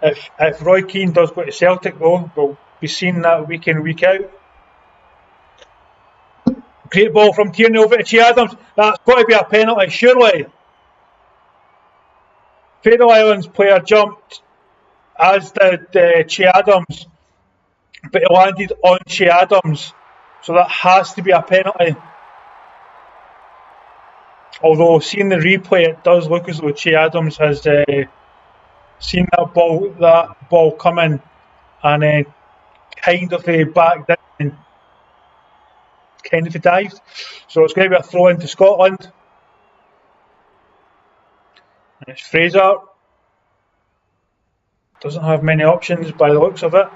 If Roy Keane does go to Celtic, though, we'll be seeing that week in, week out. Great ball from Tierney over to Che Adams. That's got to be a penalty, surely. Faroe Islands player jumped, as did Che Adams, but he landed on Che Adams, so that has to be a penalty. Although seeing the replay, it does look as though Che Adams has seen that ball coming and then kind of backed in and kind of dived. So it's going to be a throw into Scotland. And it's Fraser. Doesn't have many options by the looks of it.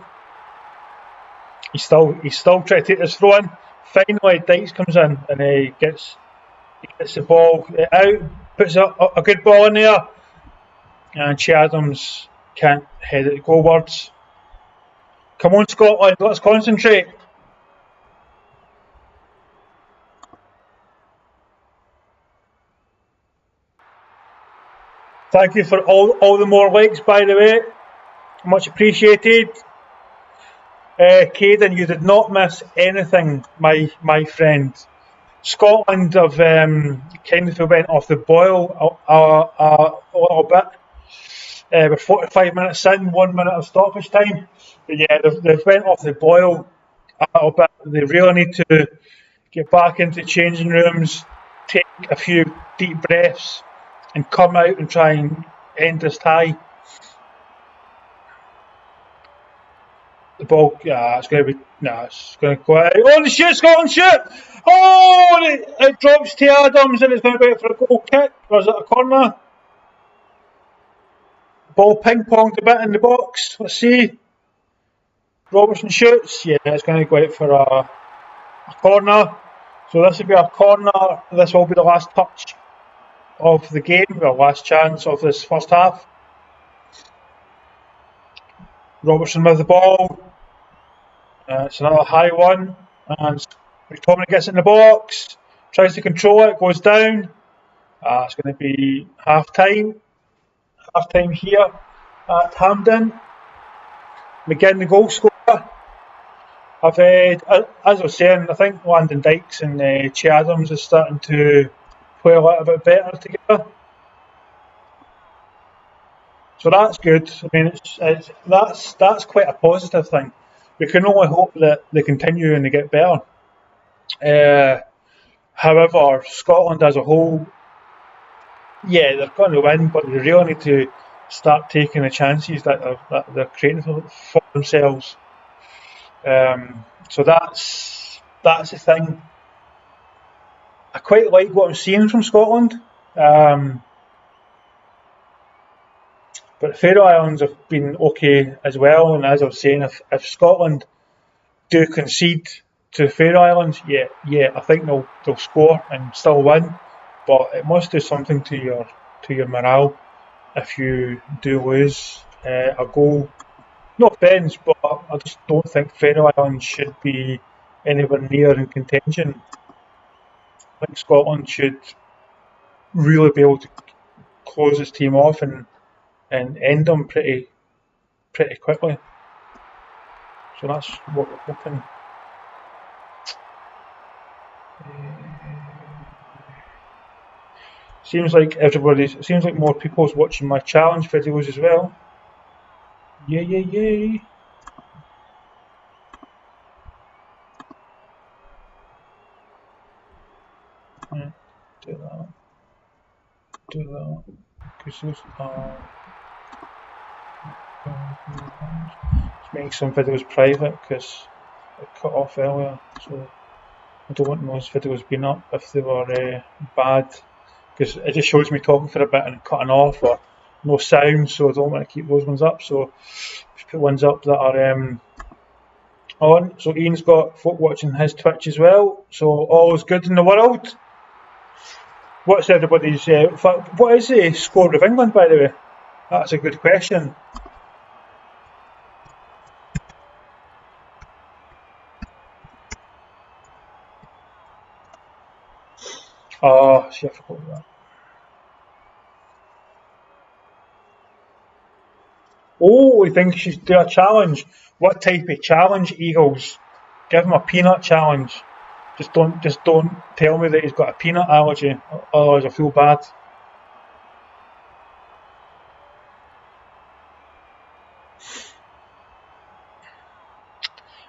He's still trying to take this throw in. Finally, Dykes comes in and he gets the ball out, puts a good ball in there. And Che Adams can't head it goalwards. Come on, Scotland, let's concentrate. Thank you for all the more likes, by the way. Much appreciated. Caden, you did not miss anything, my friend. Scotland have kind of went off the boil a little bit. We're 45 minutes in, 1 minute of stoppage time. But yeah, they've went off the boil a little bit. They really need to get back into changing rooms, take a few deep breaths, and come out and try and end this tie. The ball, it's going to be, it's going to go out. Oh, the shoot, Scotland shoot! Oh, it drops to Adams and it's going to go out for a goal kick. Or is it a corner? Ball ping-ponged a bit in the box. Let's see. Robertson shoots. Yeah, it's going to go out for a corner. So this will be a corner. This will be the last touch of the game, the last chance of this first half. Robertson with the ball. It's another high one. And McTominay gets in the box. Tries to control it. Goes down. It's going to be half-time. Half-time here at Hampden. McGinn, the goal scorer. As I was saying, I think Landon Dykes and Che Adams is starting to play a little bit better together. So that's good. I mean, that's quite a positive thing. We can only hope that they continue and they get better. However, Scotland as a whole, yeah, they're going to win, but they really need to start taking the chances that they're creating for themselves. So that's the thing. I quite like what I'm seeing from Scotland. But Faroe Islands have been okay as well, and as I was saying, if Scotland do concede to the Faroe Islands, yeah, I think they'll score and still win. But it must do something to your morale if you do lose a goal. No offence, but I just don't think Faroe Islands should be anywhere near in contention. I think Scotland should really be able to close this team off and end them pretty quickly. So that's what we're hoping. Seems like more people's watching my challenge videos as well. Yay. Yeah, do that. Because let's make some videos private because it cut off earlier, so I don't want those videos being up if they were bad, because it just shows me talking for a bit and cutting off or no sound, so I don't want to keep those ones up. So just put ones up that are on. So Ian's got folk watching his Twitch as well, so all is good in the world. What's everybody's what is the score of England, by the way? That's a good question. Oh, see, I forgot that. Oh, we think you should do a challenge. What type of challenge, Eagles? Give him a peanut challenge. Just don't tell me that he's got a peanut allergy, otherwise I feel bad.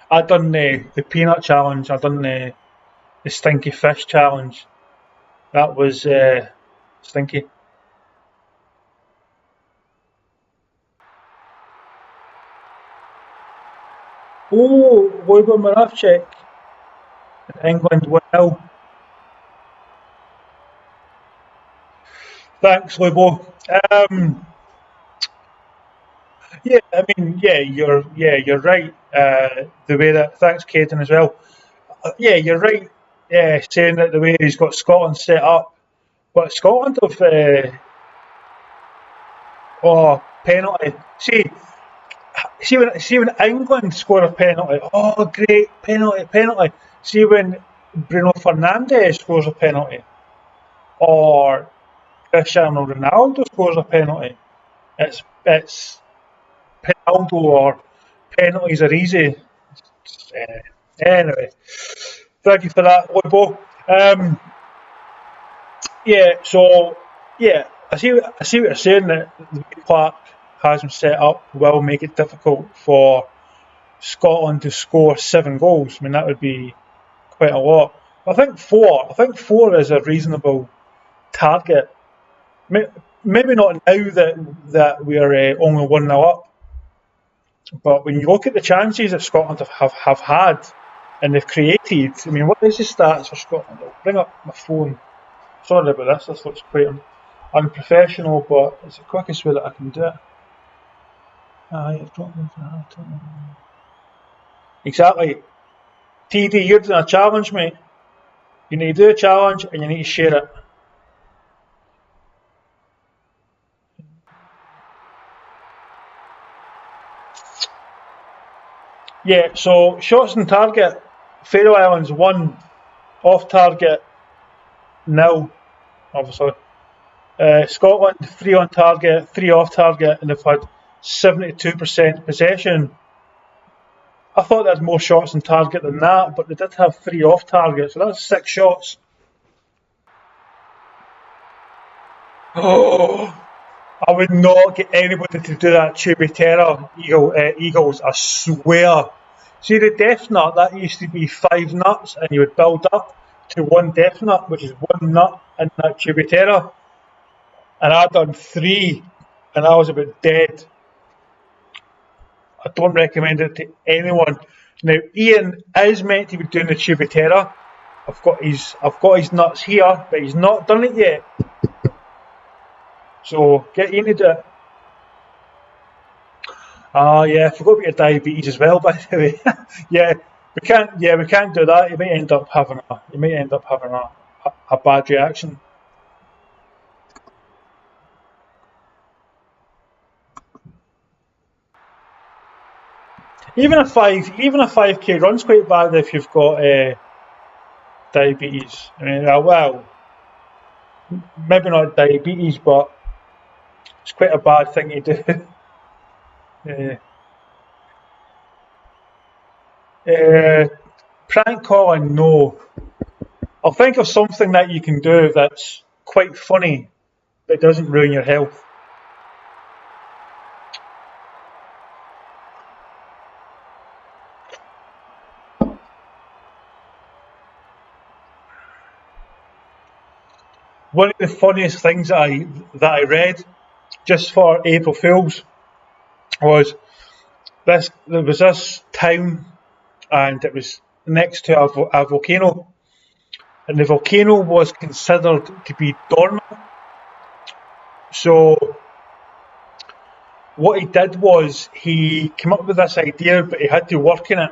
I done the peanut challenge. I done the stinky fish challenge. That was stinky. Oh, Lobo Maravchik. England 1-0. Thanks, Lobo. Yeah, I mean, you're right. The way that, thanks, Caden, as well. Yeah, you're right. Saying that the way he's got Scotland set up, but Scotland have penalty. See, see when England score a penalty, oh great, penalty. See when Bruno Fernandes scores a penalty, or Cristiano Ronaldo scores a penalty, it's penalty or penalties are easy. Anyway, thank you for that, Lobo. Yeah, so yeah, I see what you're saying, that the way Clark has him set up will make it difficult for Scotland to score 7 goals. I mean, that would be quite a lot. I think four is a reasonable target. Maybe not now that we are only 1-0 up, but when you look at the chances that Scotland have had and they've created, I mean, what is the stats for Scotland? I'll bring up my phone. Sorry about this. This looks quite unprofessional, but it's the quickest way that I can do it. Exactly. TD, you're doing a challenge, mate. You need to do a challenge and you need to share it. Yeah, so shots on target, Faroe Islands 1, off target 0, obviously. Scotland 3 on target, 3 off target, and they've had 72% possession. I thought they had more shots on target than that, but they did have 3 off target, so that's 6 shots. Oh, I would not get anybody to do that Chubby-Terra Eagles, I swear. See the death nut, that used to be 5 nuts, and you would build up to 1 death nut, which is 1 nut in that Chubby-Terra. And I done 3, and I was about dead. I don't recommend it to anyone. Now Ian is meant to be doing the Chubby-Terra. I've got his nuts here, but he's not done it yet. So get Ian to do it. Yeah, I forgot about your diabetes as well, by the way. yeah, we can't do that. You might end up having a bad reaction. Even a 5k run's quite bad if you've got diabetes. I mean, well, maybe not diabetes, but it's quite a bad thing to do. Prank calling, no. I'll think of something that you can do that's quite funny, but doesn't ruin your health. One of the funniest things that I read just for April Fools was there was this town, and it was next to a volcano, and the volcano was considered to be dormant. So what he did was he came up with this idea, but he had to work in it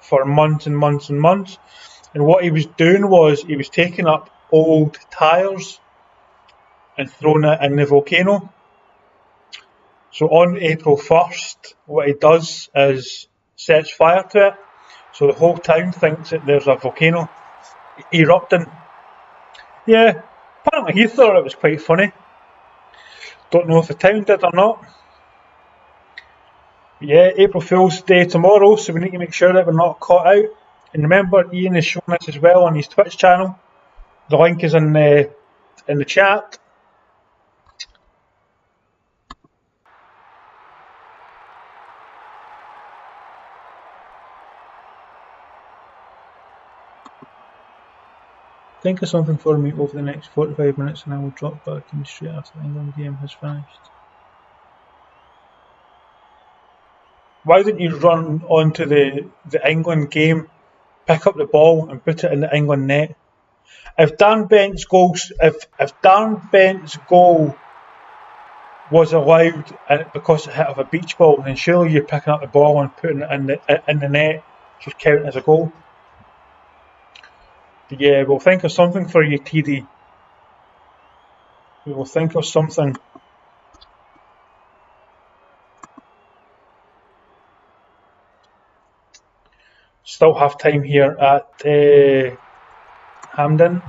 for months and months and months. And what he was doing was he was taking up old tyres and throwing it in the volcano. So on April 1st, what he does is sets fire to it. So the whole town thinks that there's a volcano erupting. Yeah, apparently he thought it was quite funny. Don't know if the town did or not. Yeah, April Fool's Day tomorrow, so we need to make sure that we're not caught out. And remember, Ian is showing this as well on his Twitch channel. The link is in the chat. Think of something for me over the next 45 minutes and I will drop back in straight after the England game has finished. Why don't you run onto the England game, pick up the ball and put it in the England net? If Darren Bent's goal was allowed because it hit off a beach ball, then surely you're picking up the ball and putting it in the net should count as a goal. Yeah, we'll think of something for you, TD. We will think of something. Still half time here at Hampden.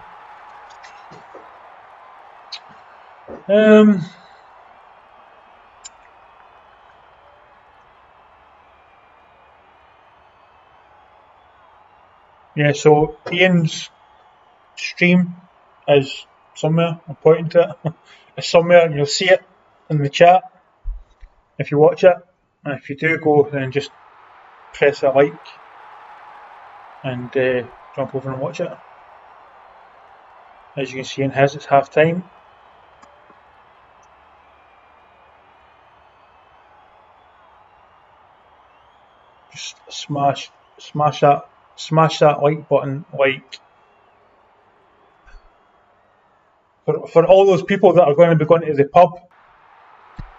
Yeah, so Ian's stream is somewhere. I'm pointing to it. It's somewhere, and you'll see it in the chat if you watch it. And if you do go, then just press a like and jump over and watch it. As you can see in his, it's half time. Just smash that like button, like for all those people that are going to be going to the pub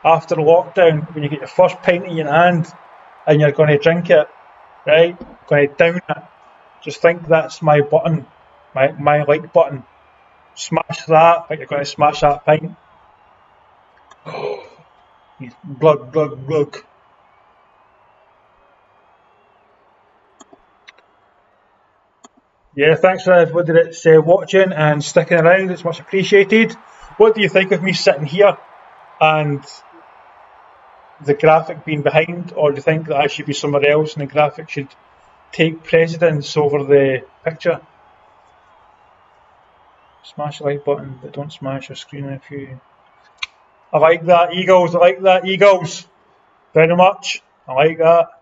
after lockdown, when you get your first pint in your hand and you're going to drink it, right? Going to down it. Just think that's my button, my like button. Smash that like you're going to smash that pint. Glug. Yeah, thanks for everybody that's watching and sticking around. It's much appreciated. What do you think of me sitting here and the graphic being behind, or do you think that I should be somewhere else and the graphic should take precedence over the picture? Smash the like button, but don't smash your screen if you... I like that, Eagles. Very much. I like that.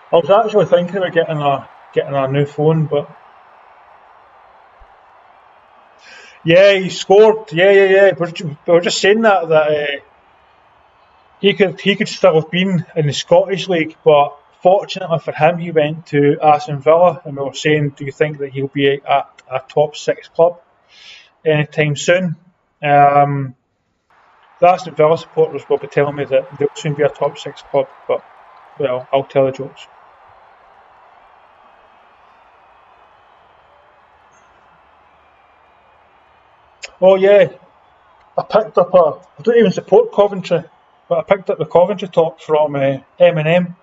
I was actually thinking about getting a new phone, but yeah, he scored. Yeah. We were just saying that he could still have been in the Scottish League, but fortunately for him, he went to Aston Villa, and we were saying, do you think that he'll be at a top 6 club anytime soon? The Aston Villa supporters will be telling me that they'll soon be a top 6 club, but well, I'll tell the jokes. Oh yeah, I picked up I don't even support Coventry, but I picked up the Coventry top from M&M.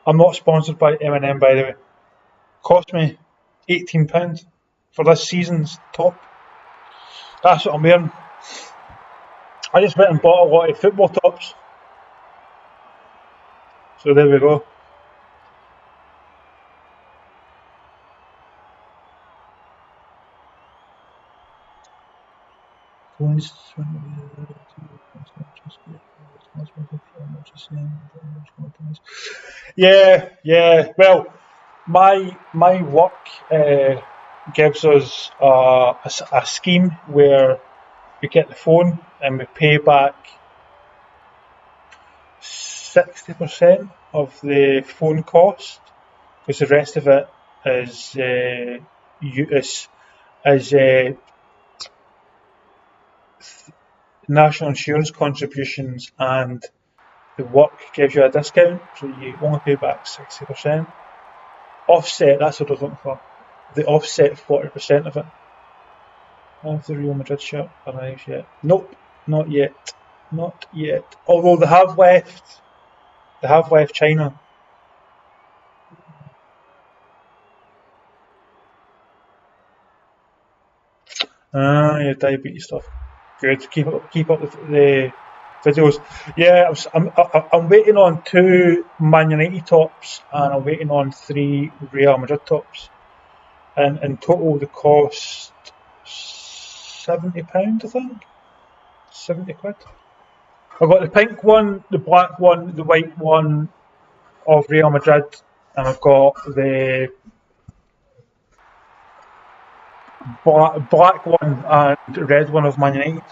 I'm not sponsored by M&M, by the way. Cost me £18 for this season's top. That's what I'm wearing. I just went and bought a lot of football tops. So there we go. Yeah. Well, my work gives us a scheme where we get the phone and we pay back 60% of the phone cost, because the rest of it is national insurance contributions, and the work gives you a discount, so you only pay back 60%. Offset, that's what I was looking for. They offset 40% of it. Have the Real Madrid shirt arrived yet? Nope, not yet. Although they have left China. Your diabetes stuff. Good. Keep up the videos. Yeah, I'm waiting on 2 Man United tops, and I'm waiting on 3 Real Madrid tops. And in total, the cost £70, I think. 70 quid. I've got the pink one, the black one, the white one of Real Madrid, and I've got the black one and red one of Man United.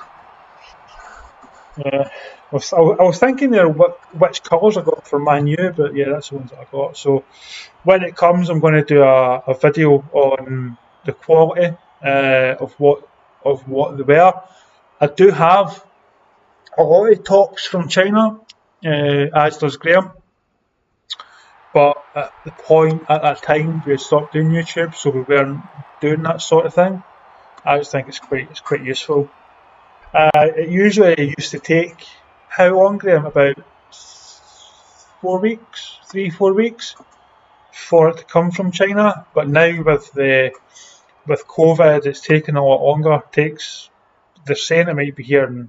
Yeah, I was thinking there which colours I got for Man U, but yeah, that's the ones that I got. So when it comes, I'm going to do a video on the quality of what they wear. I do have a lot of tops from China, as does Graham. But at that time, we had stopped doing YouTube, so we weren't doing that sort of thing. I just think it's quite useful. It usually used to take how long, Graham? About 4 weeks, 3-4 weeks for it to come from China. But now with COVID, it's taken a lot longer. They're saying it might be here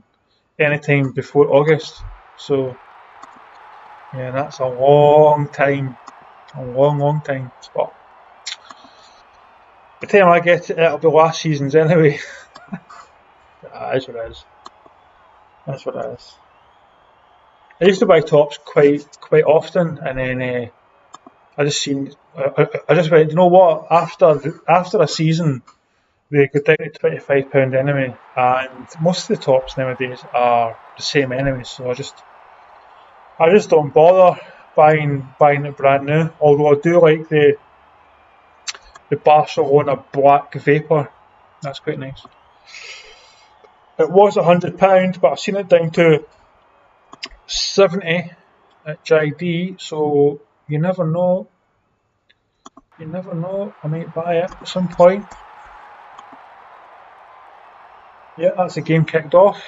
anytime before August. So yeah, that's a long time, a long time. But by the time I get it, it'll be last season's anyway. That's what it is. That's what it is. I used to buy tops quite often, and then I just went, you know what? After a season, they go down to £25 anyway, and most of the tops nowadays are the same anyway. So I just don't bother buying it brand new. Although I do like the Barcelona black vapor. That's quite nice. It was £100, but I've seen it down to 70 at JD. So you never know. You never know. I might buy it at some point. Yeah, that's the game kicked off.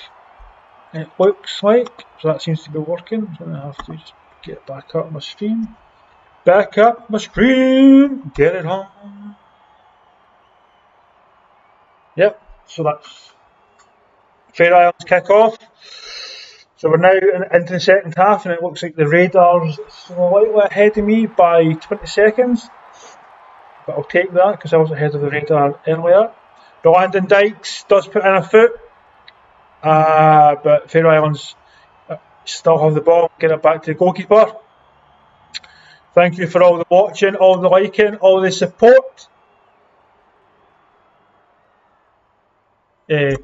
It looks like, so that seems to be working. I'm going to have to just get back up my screen. Back up my screen. Get it on. Yep, so that's Faroe Islands kick off. So we're now into the second half, and it looks like the Raiders slightly ahead of me by 20 seconds. But I'll take that because I was ahead of the radar earlier. The Landon Dykes does put in a foot, but Faroe Islands still have the ball. Get it back to the goalkeeper. Thank you for all the watching, all the liking, all the support.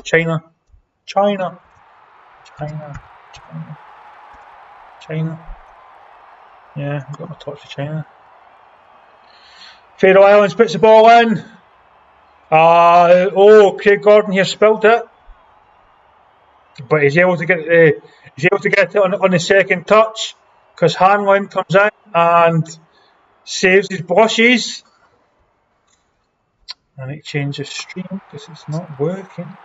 China. Yeah, I've got my touch for China. Faroe Islands puts the ball in. Craig Gordon here spilled it, but he's able to get it on the second touch because Hanlon comes in and saves his blushes. I need to change the stream because it's not working.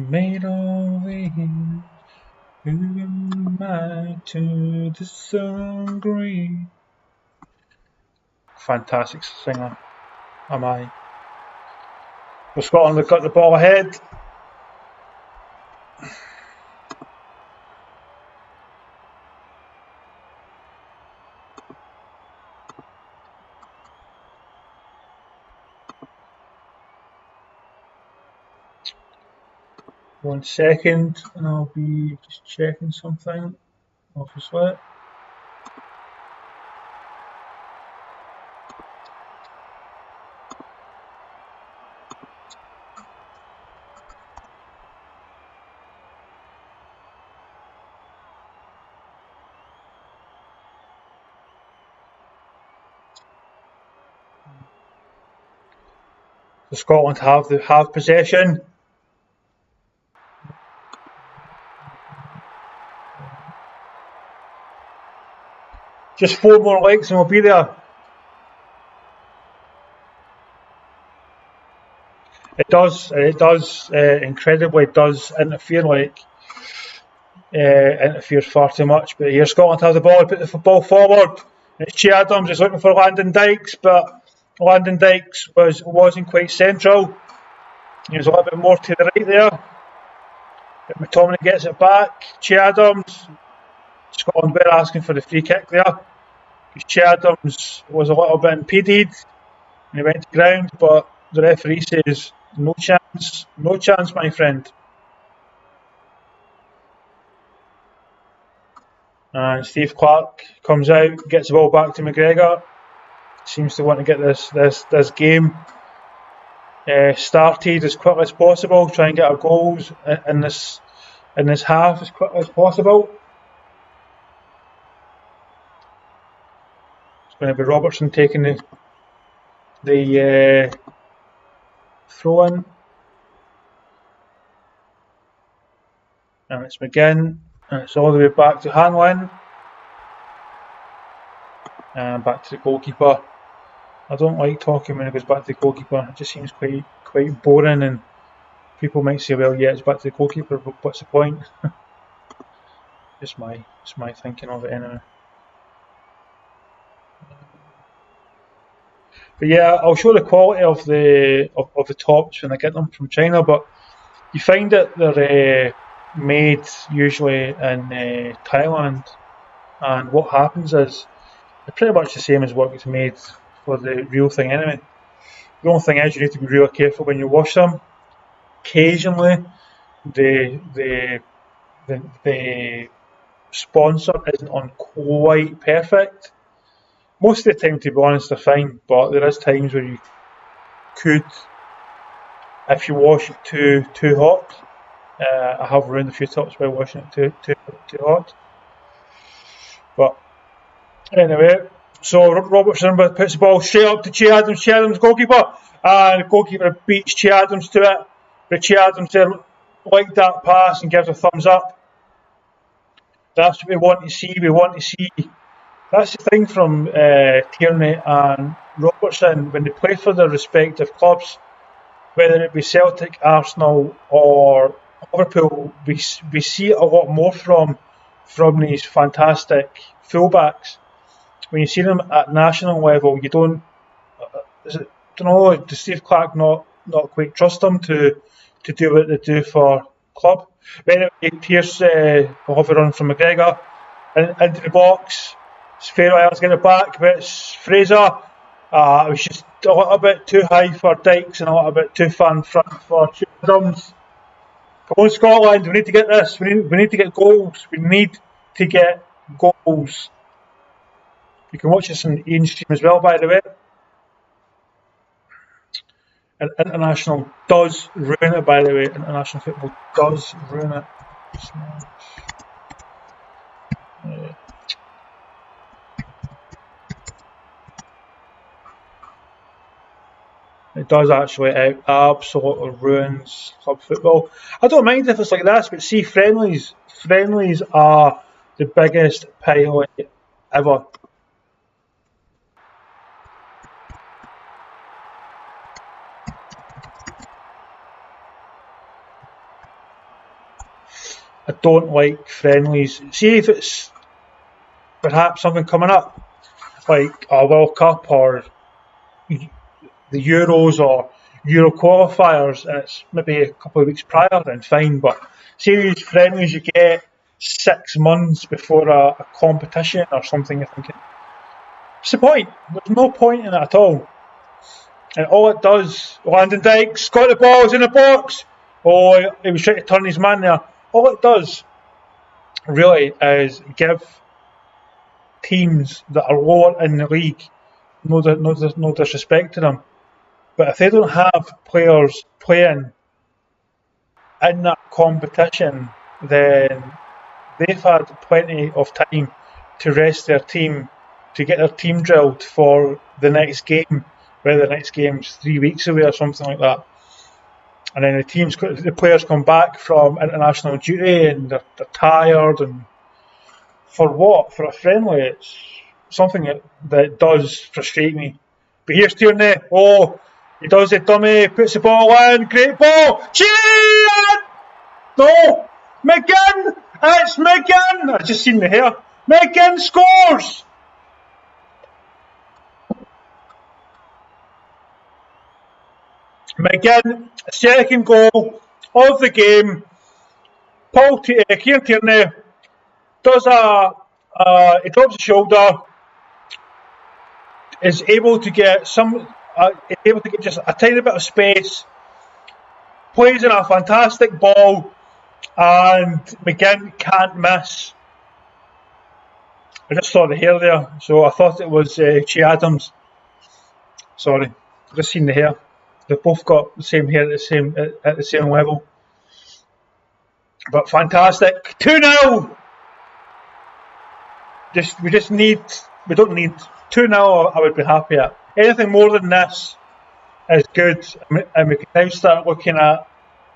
Made all the who am I to disagree? Fantastic singer, am I? For Scotland, they've got the ball ahead. One second, and I'll be just checking something. Obviously. So Scotland have possession. Just 4 more likes and we'll be there. It does incredibly does interfere interferes far too much. But here Scotland have the ball, put the ball forward. It's Che Adams is looking for Landon Dykes, but Landon Dykes wasn't quite central. He was a little bit more to the right there. But McTominay gets it back. Che Adams. Scotland were asking for the free kick there. Che Adams was a little bit impeded and he went to ground, but the referee says no chance, my friend. And Steve Clark comes out, gets the ball back to McGregor. Seems to want to get this game started as quickly as possible. Try and get our goals in this half as quickly as possible. It's going to be Robertson taking the throw in, and it's McGinn, and it's all the way back to Hanlon. And back to the goalkeeper. I don't like talking when it goes back to the goalkeeper. It just seems quite boring, and people might say, well, yeah, it's back to the goalkeeper, but what's the point? It's my thinking of it anyway. But yeah, I'll show the quality of the tops when I get them from China, but you find that they're made usually in Thailand, and what happens is they're pretty much the same as what gets made for the real thing anyway. The only thing is you need to be really careful when you wash them. Occasionally, the sponsor isn't on quite perfect. Most of the time, to be honest, they're fine, but there is times where you could, if you wash it too hot. I have ruined a few tops by washing it too hot. But anyway, so Robertson puts the ball straight up to Che Adams. Che Adams goalkeeper, and the goalkeeper beats Che Adams to it. But Che Adams there liked that pass and gives a thumbs up. That's what we want to see. We want to see. That's the thing from Tierney and Robertson when they play for their respective clubs, whether it be Celtic, Arsenal, or Liverpool. We see a lot more from these fantastic fullbacks. When you see them at national level, you don't. Does Steve Clark not quite trust them to do what they do for club? But anyway, Pearce will have a run from McGregor into the box. Faroe Islands get it back, but it's Fraser. It was just a little bit too high for Dykes and a little bit too far in front for Drums. Come on, Scotland, we need to get this. We need to get goals. We need to get goals. You can watch this on the Ian stream as well, by the way. And international does ruin it, by the way. International football does ruin it. It does actually. It absolutely ruins club football. I don't mind if it's like this, but see, friendlies are the biggest pilot ever. I don't like friendlies. See if it's perhaps something coming up, like a World Cup or the Euros or Euro qualifiers, and it's maybe a couple of weeks prior, then fine. But see these friendlies you get 6 months before a competition or something, you're thinking, what's the point? There's no point in it at all. And all it does, Landon Dykes got the balls in the box. Oh, he was trying to turn his man there. All it does really is give teams that are lower in the league, no disrespect to them, but if they don't have players playing in that competition, then they've had plenty of time to rest their team, to get their team drilled for the next game, whether the next game's 3 weeks away or something like that. And then the players come back from international duty and they're tired, and for what? For a friendly? It's something that does frustrate me. But here's Tierney. Oh, he does it, dummy, puts the ball in, great ball. Cheer! No! McGinn! It's McGinn! I've just seen the hair. McGinn scores! McGinn, second goal of the game. Kieran Tierney does he drops the shoulder, is able to get just a tiny bit of space, plays in a fantastic ball, and McGinn can't miss. I just saw the hair there, so I thought it was Che Adams. Sorry, I've just seen the hair. They've both got the same hair at the same level. But fantastic. 2-0! We don't need 2-0, I would be happy at. Anything more than this is good, and we can now start looking at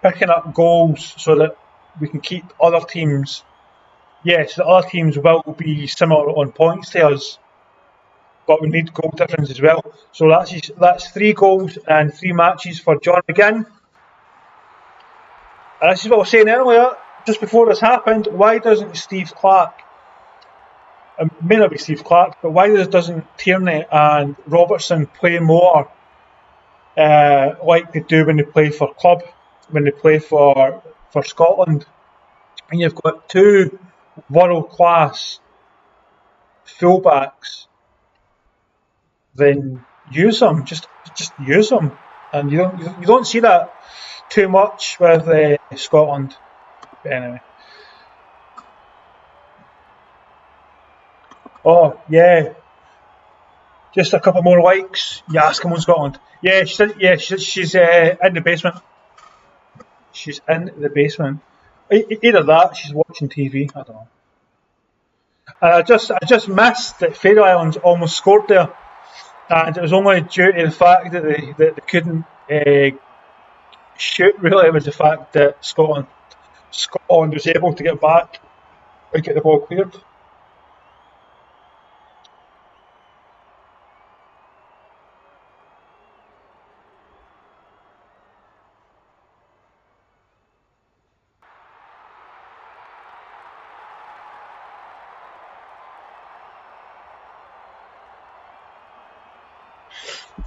picking up goals so that we can keep other teams. Yes, the other teams will be similar on points to us, but we need goal difference as well. So that's 3 goals and 3 matches for John McGinn. And this is what I was saying earlier, just before this happened. Why doesn't Steve Clark, it may not be Steve Clark, but why doesn't Tierney and Robertson play more like they do when they play for club, when they play for Scotland? And you've got 2 world-class fullbacks, then use them. Just use them. And you don't see that too much with Scotland. But anyway. Oh yeah. Just a couple more likes. Yes, come on, Scotland. Yeah, she's in the basement. She's in the basement. Either that, she's watching TV. I don't know. And I just missed that Faroe Islands almost scored there, and it was only due to the fact that they couldn't shoot. Really, it was the fact that Scotland was able to get back and get the ball cleared.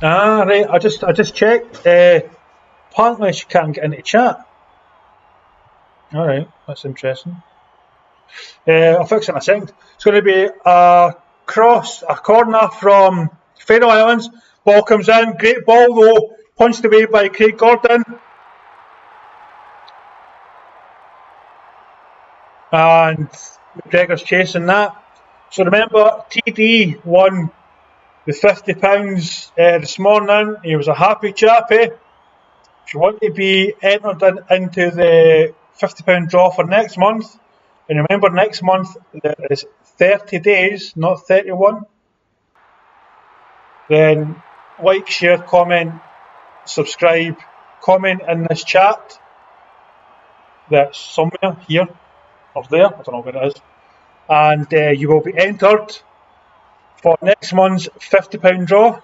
Ah, right. I just checked. Apparently, she can't get into chat. All right, that's interesting. I'll fix it in a second. It's going to be a corner from Faroe Islands. Ball comes in. Great ball though. Punched away by Craig Gordon. And McGregor's chasing that. So remember, TD won the £50 this morning. He was a happy chappy. If you want to be entered into the £50 draw for next month, and remember next month there is 30 days, not 31, then like, share, comment, subscribe, comment in this chat that's somewhere here or there, I don't know where it is, and you will be entered for next month's £50 draw.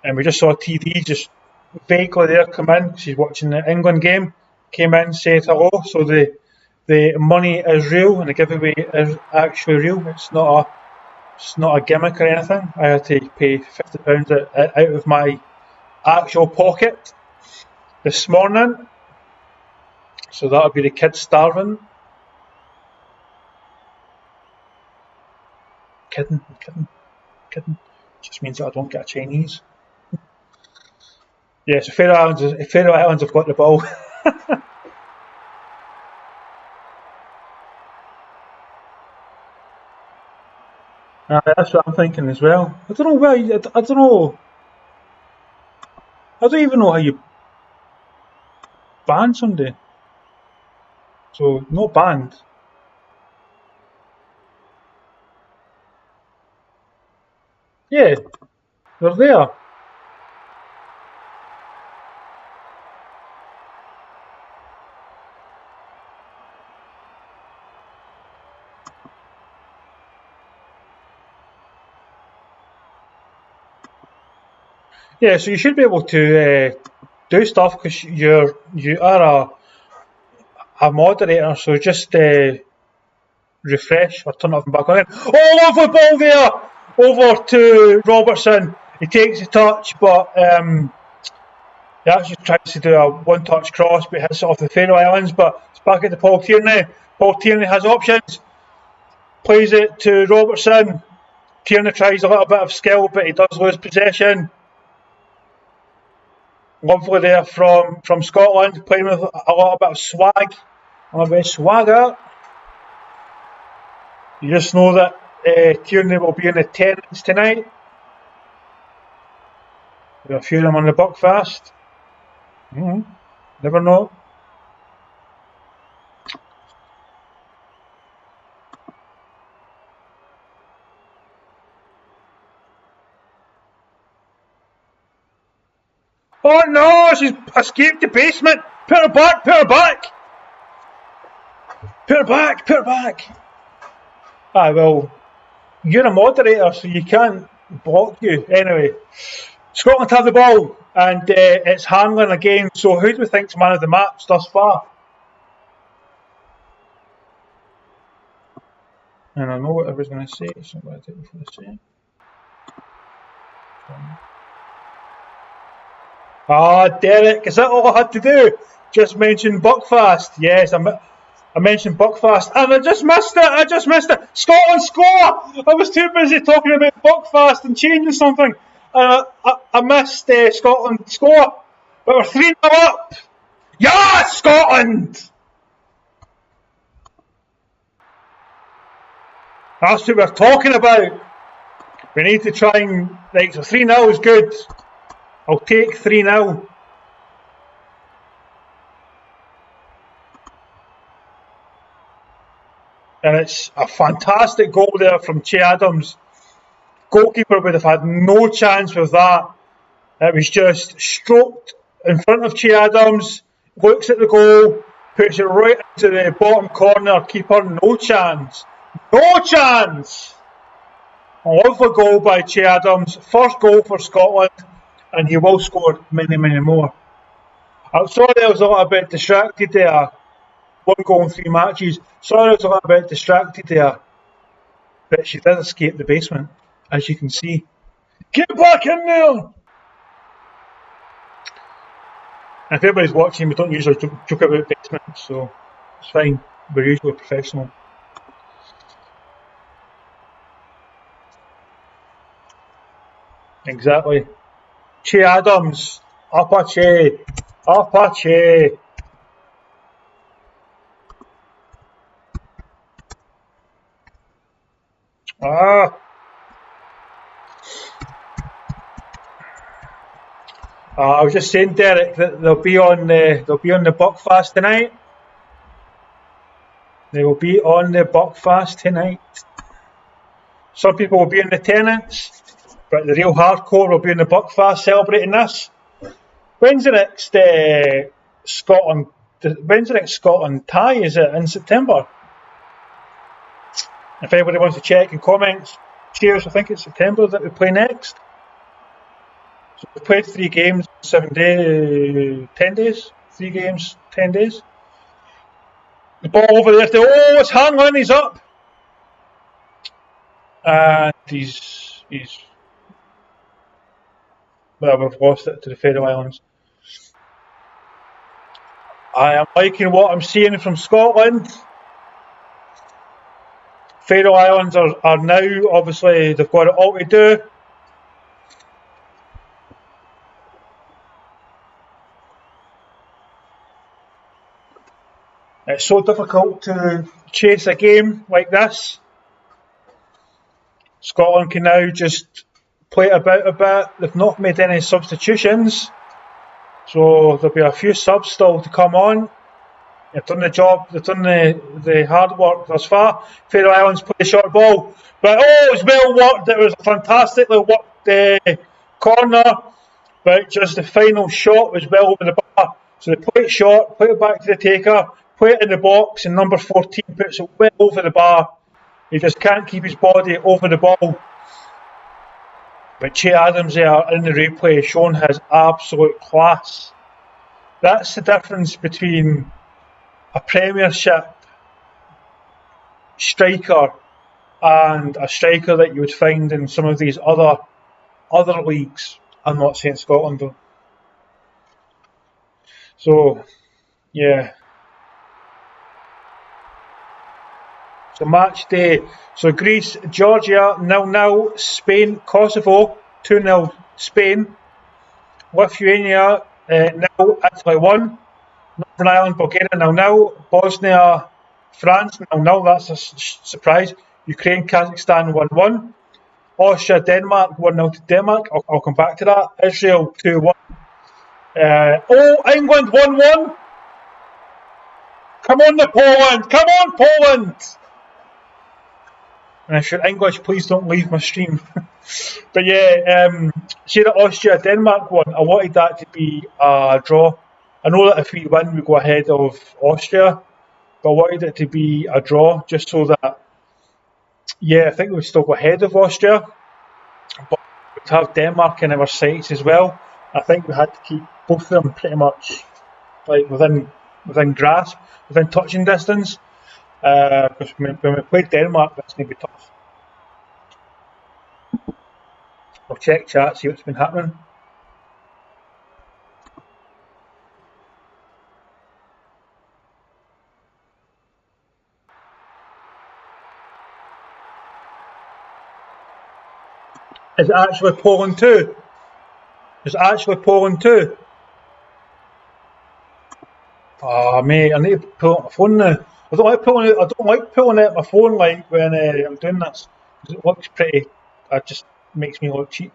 And we just saw TV just vaguely there come in. She's watching the England game, came in, said hello. So the money is real and the giveaway is actually real. It's not a gimmick or anything. I had to pay £50 out of my actual pocket this morning. So that'll be the kids starving. Kidding. Just means that I don't get a Chinese. Yeah, so Faroe Islands have got the ball. That's what I'm thinking as well. I don't know where. I don't know. I don't even know how you ban somebody. So not banned. Yeah, they're there. Yeah, so you should be able to do stuff because you are a moderator. So just refresh or turn it off and back on. Oh, lovely ball there over to Robertson. He takes a touch, but he actually tries to do a one-touch cross, but hits it off the Faroe Islands. But it's back at the Paul Tierney. Paul Tierney has options. Plays it to Robertson. Tierney tries a little bit of skill, but he does lose possession. Lovely there from Scotland, playing with a little bit of swag, a little bit of swagger. You just know that Tierney will be in attendance tonight. There are a few of them on the Buckfast. Never know. Oh no, she's escaped the basement. Put her back, put her back. Put her back, put her back. Well, You're a moderator, so you can't block you. Anyway, Scotland have the ball, and it's Hanlon again. So who do we think's man of the match thus far? And I know what I was going to say, so I'm going to take it for the same. Derek, is that all I had to do? Just mention Buckfast. Yes, I mentioned Buckfast, and I just missed it. Scotland score! I was too busy talking about Buckfast and changing something. I missed Scotland score. But we're 3-0 up. Yeah, Scotland! That's what we're talking about. We need to try and, so 3-0 is good. I'll take 3-0. And it's a fantastic goal there from Che Adams. Goalkeeper would have had no chance with that. It was just stroked in front of Che Adams, looks at the goal, puts it right into the bottom corner. Keeper, no chance. No chance! A lovely goal by Che Adams. First goal for Scotland, and he will score many, many more. I'm sorry I was a little bit distracted there. 1 goal in 3 matches. Sorry I was a little bit distracted there. But she did escape the basement, as you can see. Get back in there! If everybody's watching, we don't usually joke about basements, so it's fine. We're usually professional. Exactly. Che Adams. Apache. Apache. I was just saying, Derek, that they'll be on the Buckfast tonight. They will be on the Buckfast tonight. Some people will be in the Tenants, but the real hardcore will be in the Buckfast celebrating this. When's the next Scotland? When's the next Scotland tie? Is it in September? If anybody wants to check in comments, cheers. I think it's September that we play next. So we've played 3 games, 7 days, 10 days. 3 games, 10 days. The ball over there. Oh, it's Hanlon. He's up, and he's. Well, we've lost it to the Faroe Islands. I am liking what I'm seeing from Scotland. Faroe Islands are now, obviously, they've got it all to do. It's so difficult to chase a game like this. Scotland can now just play it about a bit. They've not made any substitutions, so there'll be a few subs still to come on. They've done the job, they've done the hard work thus far. Faroe Islands play a short ball, but oh, it's well worked. It was a fantastically worked corner, but just the final shot was well over the bar. So they play it short, play it back to the taker, play it in the box, and number 14 puts it well over the bar. He just can't keep his body over the ball. But Che Adams there in the replay showing his absolute class. That's the difference between a Premiership striker and a striker that you would find in some of these other leagues. I'm not saying Scotland though. So, yeah. So match day. So Greece, Georgia 0-0, Spain, Kosovo 2-0, Spain, Lithuania 0, Italy 1, Northern Ireland, Bulgaria 0-0, Bosnia, France 0-0. That's a surprise. Ukraine, Kazakhstan 1-1, Austria, Denmark 1-0 to Denmark. I'll come back to that. Israel 2-1. England 1-1. Come on, Poland! Come on, Poland! And if you're English, please don't leave my stream. But yeah, see the Austria Denmark one. I wanted that to be a draw. I know that if we win, we go ahead of Austria, but I wanted it to be a draw just so that Yeah, I think we'd still go ahead of Austria, but we'd have Denmark in our sights as well. I think we had to keep both of them pretty much like within grasp, within touching distance. Because when we played Denmark, that's going to be tough. I'll check chat, see what's been happening. Is it actually Poland too? Is it actually Poland too? Oh mate, I need to pull out my phone now. I don't like pulling out my phone like when I'm doing this because it looks pretty. It just makes me look cheap.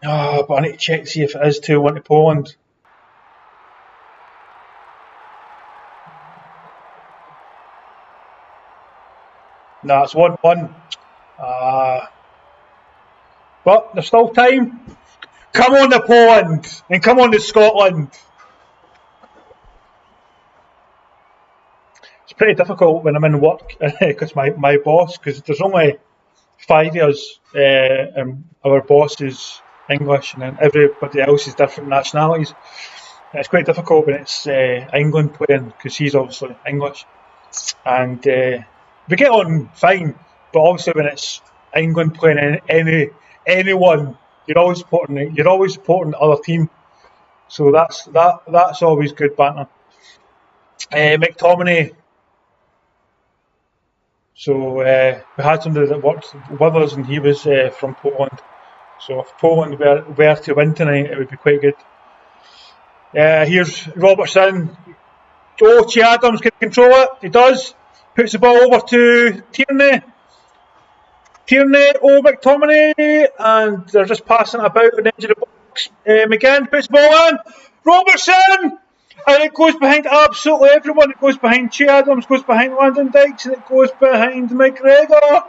Ah, but I need to check to see if it is 2-1 to Poland. No, it's 1-1. But there's still time. Come on to Poland and come on to Scotland. It's pretty difficult when I'm in work because my boss, because there's only 5 years, and our boss is English and then everybody else is different nationalities. And it's quite difficult when it's England playing because he's obviously English. And we get on fine, but obviously when it's England playing anyone, you're always supporting the other team. So that's always good banter. McTominay. So we had somebody that worked with us, and he was from Poland. So if Poland were to win tonight, it would be quite good. Here's Robertson. Oh, Che Adams can control it. He does. Puts the ball over to Tierney. Oh, McTominay, and they're just passing it about on the edge of the box. McGinn puts the ball in. Robertson! And it goes behind absolutely everyone. It goes behind Che Adams, goes behind Landon Dykes, and it goes behind McGregor.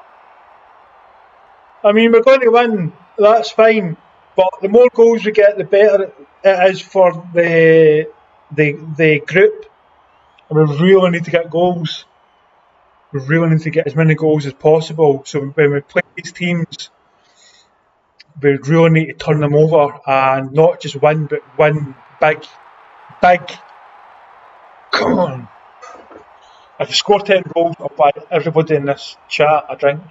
I mean, we're going to win. That's fine. But the more goals we get, the better it is for the group. And we really need to get goals. We really need to get as many goals as possible. So when we play these teams, we really need to turn them over and not just win, but win big. Big. Come on. If you score 10 goals, I'll buy everybody in this chat a drink.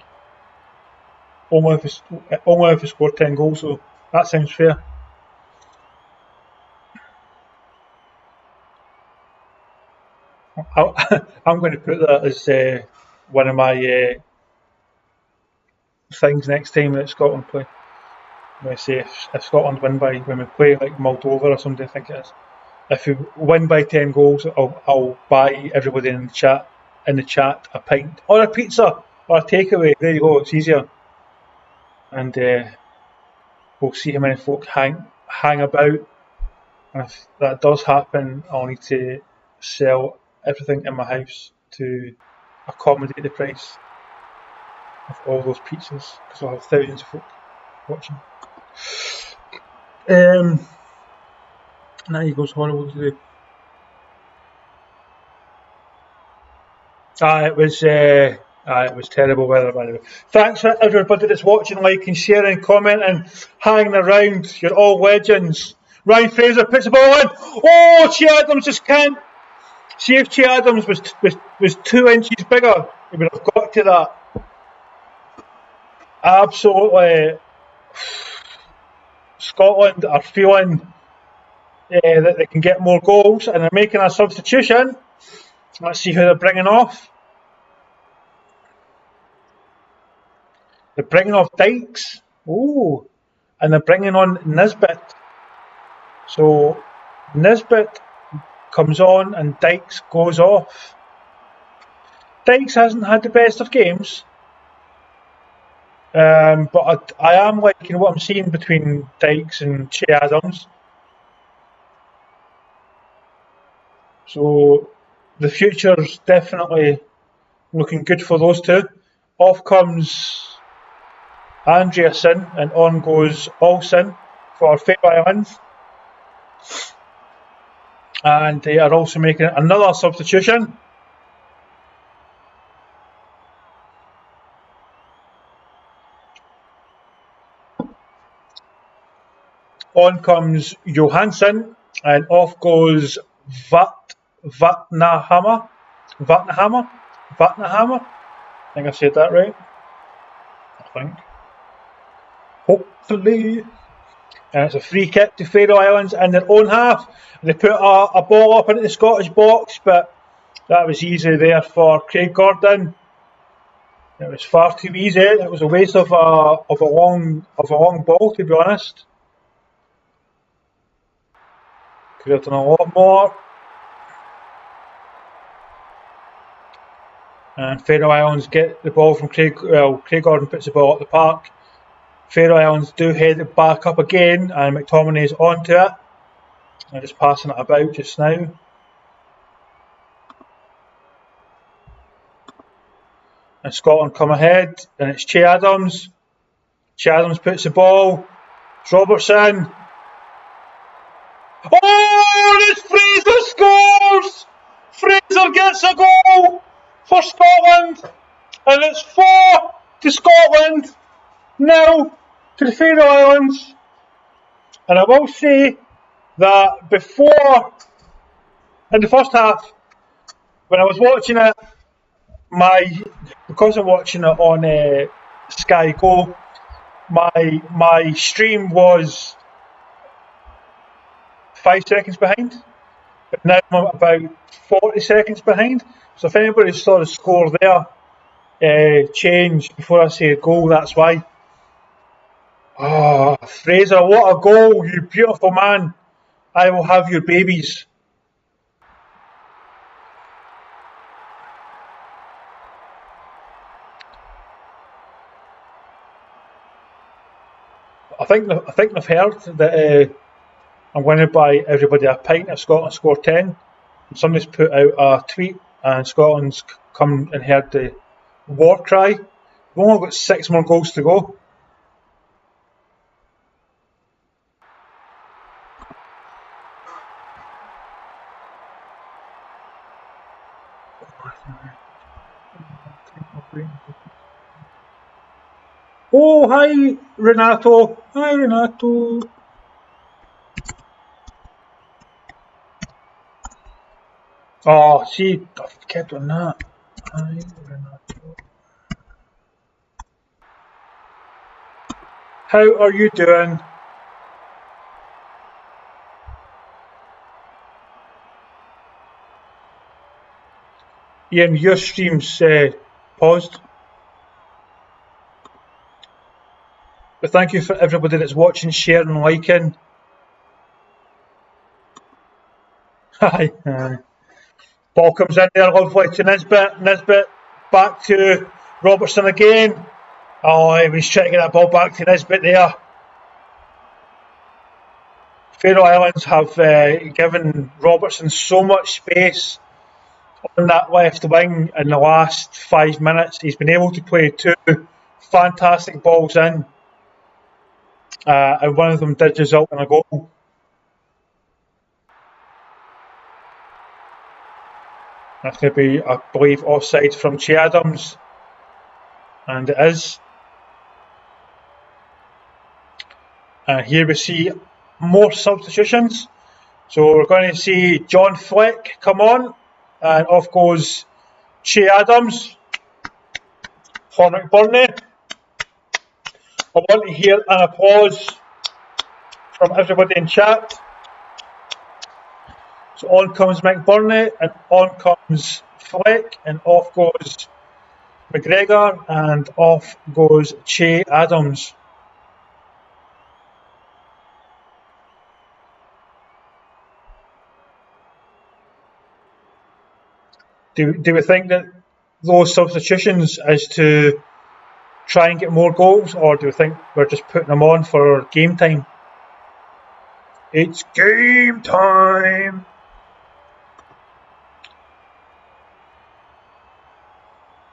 Only if we score 10 goals, so that sounds fair. I'm going to put that as one of my things next time that Scotland play. When I say if Scotland win by, when we play like Moldova or something, I think it is. If we win by 10 goals, I'll buy everybody in the chat a pint or a pizza or a takeaway. There you go, it's easier. And we'll see how many folk hang about. And if that does happen, I'll need to sell everything in my house to accommodate the price of all those pizzas because I'll have thousands of folk watching. Now he goes horrible to do. It was terrible weather, by the way. Thanks for everybody that's watching, liking, sharing, commenting, hanging around. You're all legends. Ryan Fraser puts the ball in. Oh, Che Adams just can't. See if Che Adams was 2 inches bigger, he would have got to that. Absolutely. Scotland are feeling that they can get more goals and they're making a substitution. Let's see who they're bringing off. They're bringing off Dykes. Oh, and they're bringing on Nisbet. So Nisbet comes on and Dykes goes off. Dykes hasn't had the best of games. But I am liking what I'm seeing between Dykes and Che Adams. So the future's definitely looking good for those two. Off comes Andreasen and on goes Olsen for Faroe Islands. And they are also making another substitution. on comes Johansson, and off goes Vatnahammer. I think I said that right. I think. Hopefully. And it's a free kick to Faroe Islands in their own half. They put a ball up into the Scottish box, but that was easy there for Craig Gordon. It was far too easy. It was a waste of a long ball, to be honest. Could have done a lot more. And Faroe Islands get the ball from Craig. Well, Craig Gordon puts the ball at the park. Faroe Islands do head it back up again, and McTominay's onto it. I'm just passing it about just now. And Scotland come ahead, and it's Che Adams. Che Adams puts the ball. It's Robertson. Oh, and it's Fraser scores! Fraser gets a goal for Scotland, and it's 4 to Scotland, 0 to the Faroe Islands. And I will say that before, in the first half, when I was watching it, because I'm watching it on Sky Go, my stream was 5 seconds behind, but now I'm about 40 seconds behind. So if anybody saw the score there change before I say a goal, that's why. Oh, Fraser, what a goal, you beautiful man. I will have your babies. I think they've heard that I'm going to buy everybody a pint if Scotland score 10. And somebody's put out a tweet, and Scotland's come and heard the war cry. We've only got 6 more goals to go. Oh, hi Renato. Hi Renato. Oh, see, I've kept on that. Hi Renato. How are you doing? Ian, your stream's paused. But thank you for everybody that's watching, sharing and liking. Hi. Ball comes in there, lovely to Nisbet. Nisbet back to Robertson again. Oh, he was trying to get that ball back to Nisbet there. Faroe Islands have given Robertson so much space on that left wing in the last 5 minutes. He's been able to play 2 fantastic balls in. And one of them did result in a goal. That's going to be, I believe, offside from Che Adams. And it is. And here we see more substitutions. So we're going to see John Fleck come on. And off goes Che Adams. Cormac Burney. I want to hear an applause from everybody in chat. So on comes McBurney, and on comes Fleck, and off goes McGregor, and off goes Che Adams. Do we think that those substitutions is to try and get more goals, or do we think we're just putting them on for game time? It's game time!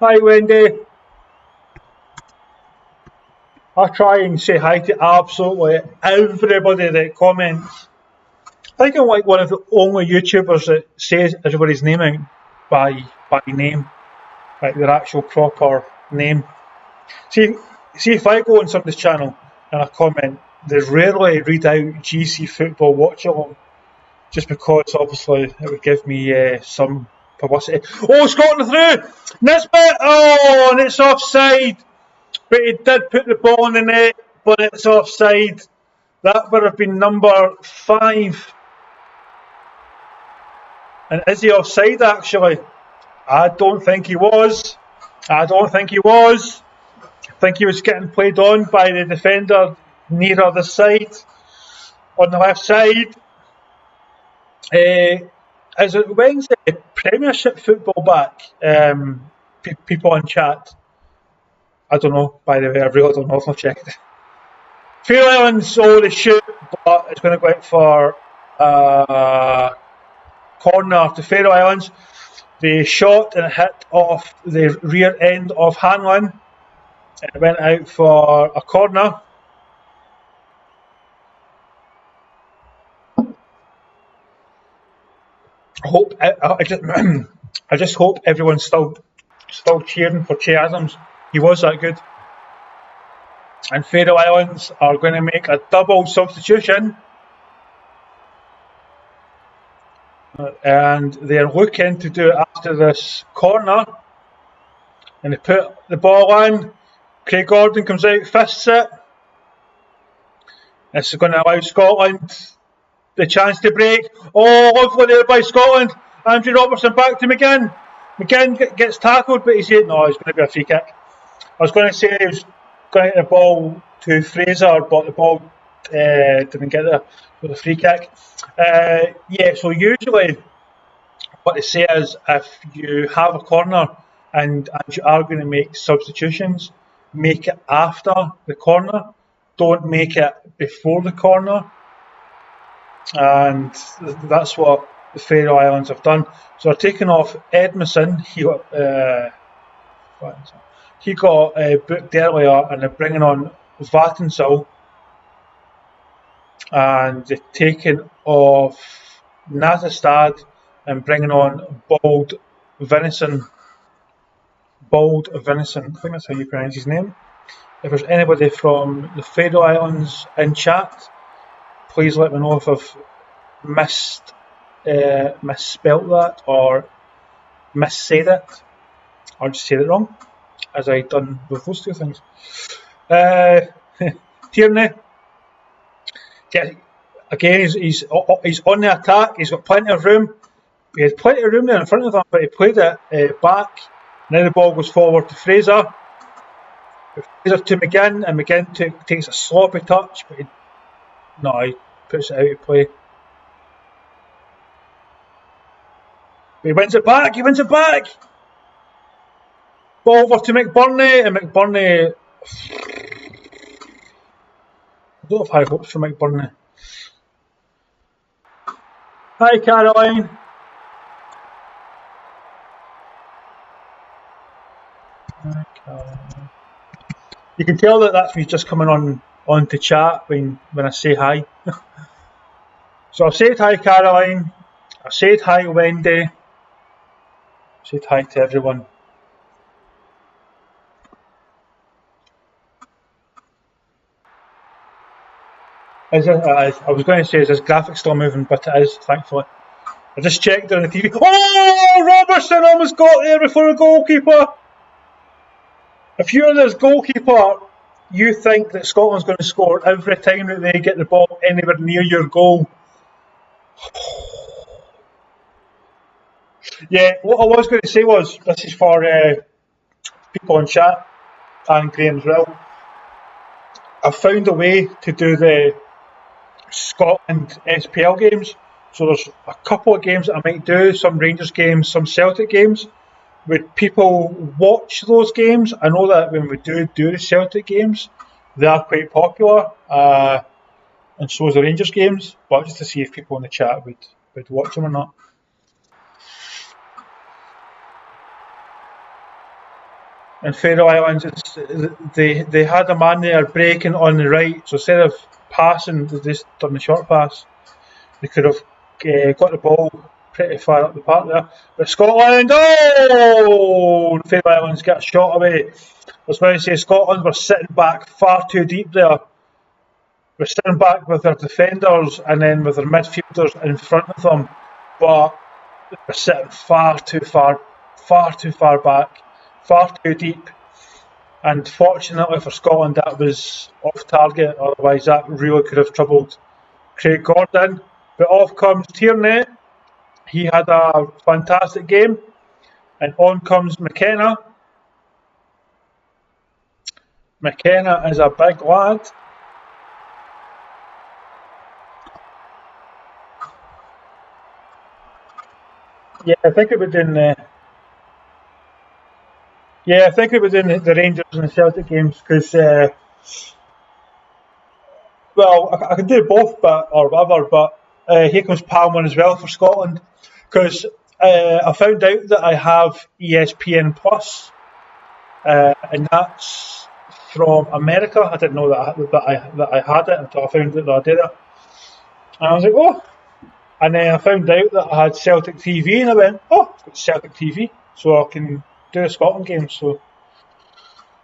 Hi Wendy. I try and say hi to absolutely everybody that comments. I think I'm like one of the only YouTubers that says everybody's name out by name, like their actual proper name. See if I go on somebody's channel and I comment, they rarely read out GC football Watchalong, just because obviously it would give me some publicity. Oh, Scotland through! Nisbet! Oh, and it's offside! But he did put the ball in the net, but it's offside. That would have been number 5. And is he offside actually? I don't think he was. I think he was getting played on by the defender nearer the side, on the left side. When's the Premiership football back? People in chat. I don't know, by the way, I really don't know if I'll check it. Faroe Islands, they shoot, but it's going to go out for corner to Faroe Islands. They shot and hit off the rear end of Hanlon. It went out for a corner. I just hope everyone's still cheering for Che Adams. He was that good. And Faroe Islands are going to make a double substitution. And they're looking to do it after this corner. And they put the ball in. Craig Gordon comes out, fists it. This is going to allow Scotland the chance to break. Oh, lovely there by Scotland. Andrew Robertson back to McGinn. McGinn gets tackled, but he's going to be a free kick. I was going to say he was going to get the ball to Fraser, but the ball didn't get there with a free kick. So usually what they say is if you have a corner and you are going to make substitutions, make it after the corner. Don't make it before the corner. And that's what the Faroe Islands have done. So they're taking off Edmondson. He got booked earlier, and they're bringing on Vattensil. And they're taking off Natastad and bringing on Bold Venison. I think that's how you pronounce his name. If there's anybody from the Faroe Islands in chat, please let me know if I've misspelt that or missaid it, or just said it wrong, as I've done with those two things. Tierney, yeah, again, he's on the attack. He's got plenty of room. He had plenty of room there in front of him, but he played it back. Now the ball goes forward to Fraser. Fraser to McGinn, and McGinn takes a sloppy touch, but he puts it out of play. But he wins it back. Ball over to McBurney, and McBurney. I don't have high hopes for McBurney. Hi, Caroline. You can tell that that's me just coming on to chat when I say hi. So I've said hi, Caroline. I've said hi, Wendy. I've said hi to everyone. I was going to say, is this graphic still moving? But it is, thankfully. I just checked on the TV. Oh, Robertson almost got there before the goalkeeper. If you're this goalkeeper, you think that Scotland's going to score every time that they get the ball anywhere near your goal. Yeah, what I was going to say was, this is for people in chat and Graham as well. I've found a way to do the Scotland SPL games. So there's a couple of games that I might do, some Rangers games, some Celtic games. Would people watch those games? I know that when we do the Celtic games, they are quite popular, and so is the Rangers games, but just to see if people in the chat would watch them or not. In Faroe Islands, they had a man there breaking on the right, so instead of passing, they just done the short pass. They could have got the ball pretty far up the park there. But Scotland, the Faroe Islands get a shot away. I was going to say Scotland were sitting back far too deep there. were sitting back with their defenders and then with their midfielders in front of them, but they were sitting far too far back, far too deep. And fortunately for Scotland, that was off target. Otherwise, that really could have troubled Craig Gordon. But off comes Tierney. He had a fantastic game. And on comes McKenna. McKenna is a big lad. Yeah, I think it was in the. Yeah, I think it was in the Rangers and the Celtic games because, well, I can do both, or whatever. But here comes Palmer as well for Scotland because I found out that I have ESPN Plus, and that's from America. I didn't know that I had it until I found out that I did it, and I was like, oh. And then I found out that I had Celtic TV, and I went, oh, I've got Celtic TV, so I can do a Scotland game. So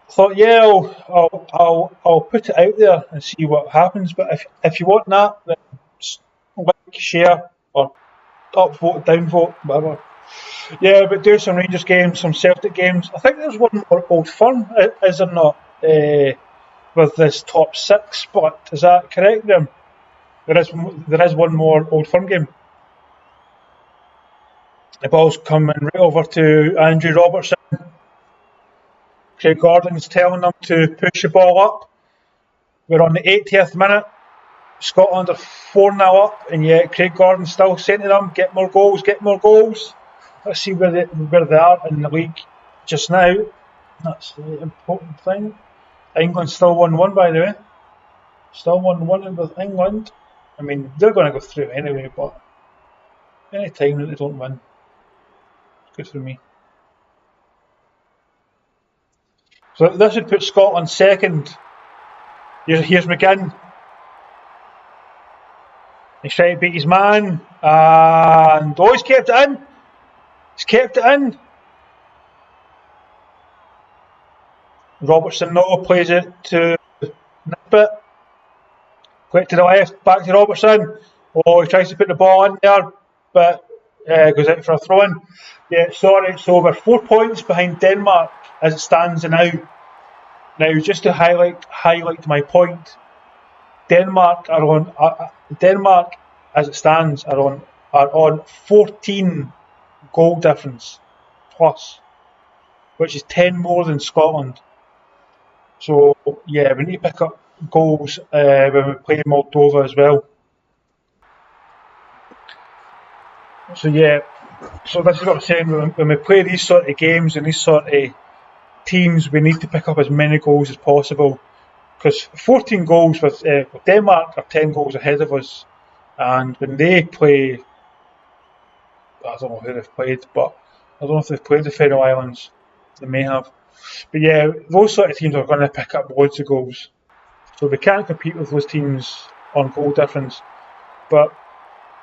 I thought, yeah, I'll put it out there and see what happens. But if you want that, then like, share, or upvote, downvote, whatever. Yeah, but do some Rangers games, some Celtic games. I think there's one more Old Firm, is there not, with this top 6 spot. Is that correct, then? There is one more Old Firm game. The ball's coming right over to Andrew Robertson. Craig Gordon's telling them to push the ball up. We're on the 80th minute. Scotland are 4-0 up, and yet Craig Gordon's still saying to them, get more goals, get more goals. Let's see where they are in the league just now. That's the important thing. England's still 1-1, by the way. Still 1-1 with England. I mean, they're going to go through anyway, but any time that they don't win, it's good for me. So this would put Scotland second. Here's McGinn. He's trying to beat his man, and he's kept it in. He's kept it in. Robertson now plays it to Nisbet. Quick to the left, back to Robertson. Oh, he tries to put the ball in there, but goes out for a throw-in. Yeah, sorry, so we're 4 points behind Denmark as it stands now. Now, just to highlight my point, Denmark as it stands are on 14 goal difference plus, which is 10 more than Scotland. So yeah, we need to pick up goals when we play Moldova as well. So yeah, so this is what I'm saying. When we play these sort of games and these sort of teams, we need to pick up as many goals as possible, because 14 goals with Denmark are 10 goals ahead of us, and when they play, I don't know who they've played, but I don't know if they've played the Faroe Islands. They may have, but yeah, those sort of teams are going to pick up loads of goals, so we can't compete with those teams on goal difference. But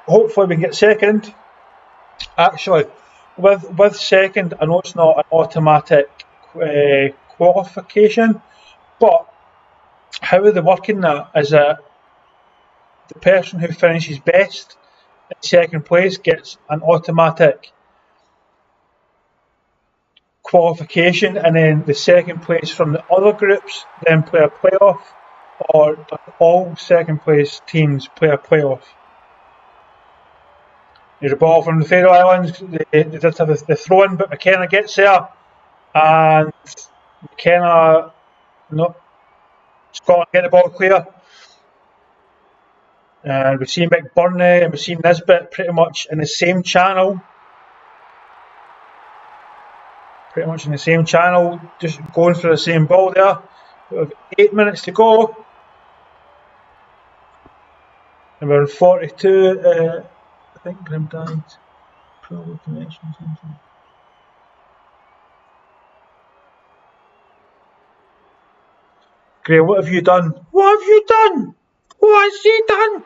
hopefully we can get second. Actually, with second, I know it's not an automatic qualification, but how are they working that? Is that the person who finishes best in second place gets an automatic qualification, and then the second place from the other groups then play a playoff, or do all second place teams play a playoff? There's a ball from the Faroe Islands. They did have the throw in, but McKenna gets there, and McKenna, no, Scotland get the ball clear. And we've seen McBurney and we've seen Nisbet pretty much in the same channel. Just going for the same ball there. We have 8 minutes to go. And we're in 42. I think Grim died. Probably connection or something. Gray, what have you done? What have you done? What has he done?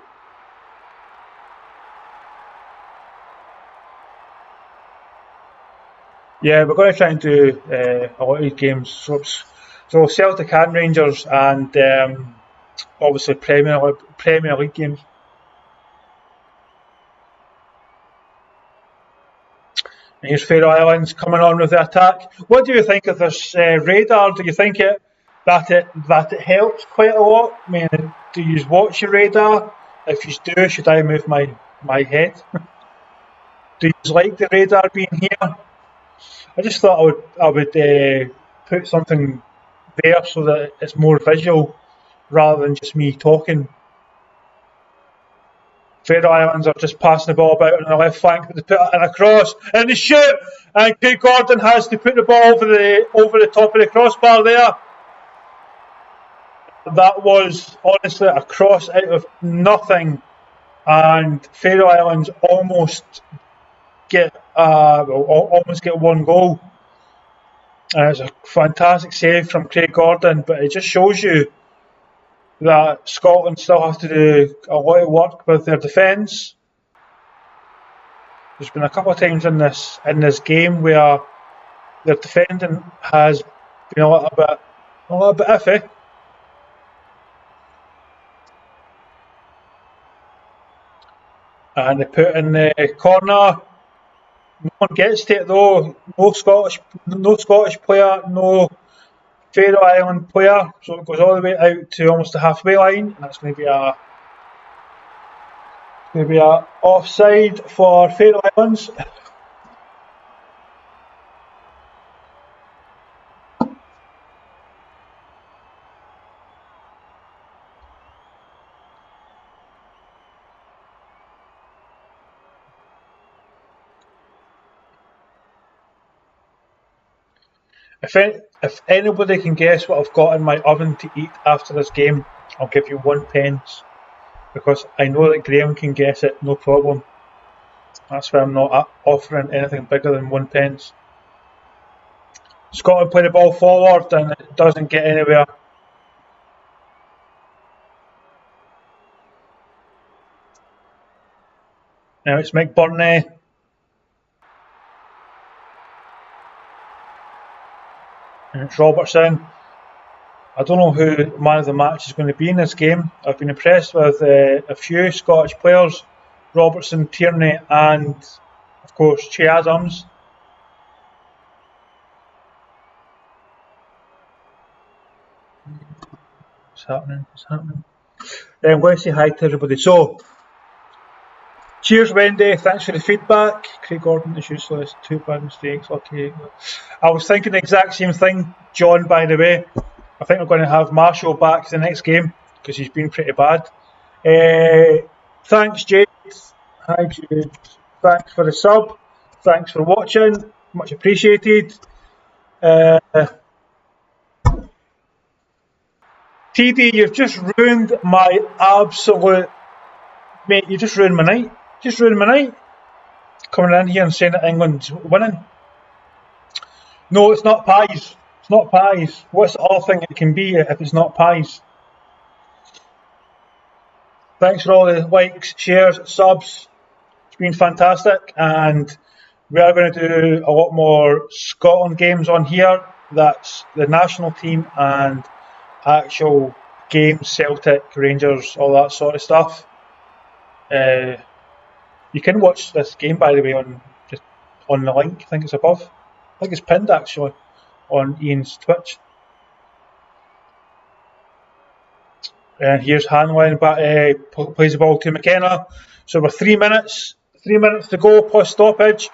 Yeah, we're going to try and do a lot of these games. So Celtic and Rangers, and obviously Premier League games. And here's Faroe Islands coming on with the attack. What do you think of this radar? Do you think that it helps quite a lot? I mean, do you watch your radar? If you do, should I move my head? Do you like the radar being here? I just thought I would put something there so that it's more visual rather than just me talking. Faroe Islands are just passing the ball about on the left flank, but they put it in a cross and they shoot, and Craig Gordon has to put the ball over the top of the crossbar there. That was honestly a cross out of nothing, and Faroe Islands almost get one goal. And it's a fantastic save from Craig Gordon, but it just shows you that Scotland still have to do a lot of work with their defence. There's been a couple of times in this game where their defending has been a little bit iffy. And they put in the corner. No one gets to it though. No Scottish player, no Faroe Island player. So it goes all the way out to almost the halfway line, and that's going to be a offside for Faroe Islands. If anybody can guess what I've got in my oven to eat after this game, I'll give you 1 pence, because I know that Graham can guess it, no problem. That's why I'm not offering anything bigger than 1 pence. Scotland play the ball forward and it doesn't get anywhere. Now it's McBurney. And it's Robertson. I don't know who man of the match is going to be in this game. I've been impressed with a few Scottish players. Robertson, Tierney and, of course, Che Adams. What's happening? I'm going to say hi to everybody. So, cheers, Wendy. Thanks for the feedback. Craig Gordon is useless. 2 bad mistakes. Okay. I was thinking the exact same thing, John, by the way. I think we're going to have Marshall back for the next game because he's been pretty bad. Thanks, Jade. Hi, Jade. Thanks for the sub. Thanks for watching. Much appreciated. TD, you've just ruined my absolute... Mate, you just ruined my night. Coming in here and saying that England's winning. No, it's not pies. It's not pies. What's the other thing it can be if it's not pies? Thanks for all the likes, shares, subs. It's been fantastic, and we are going to do a lot more Scotland games on here. That's the national team and actual games, Celtic, Rangers, all that sort of stuff. You can watch this game, by the way, on the link. I think it's above. I think it's pinned actually on Ian's Twitch. And here's Hanlon plays the ball to McKenna. So we're 3 minutes. 3 minutes to go plus stoppage.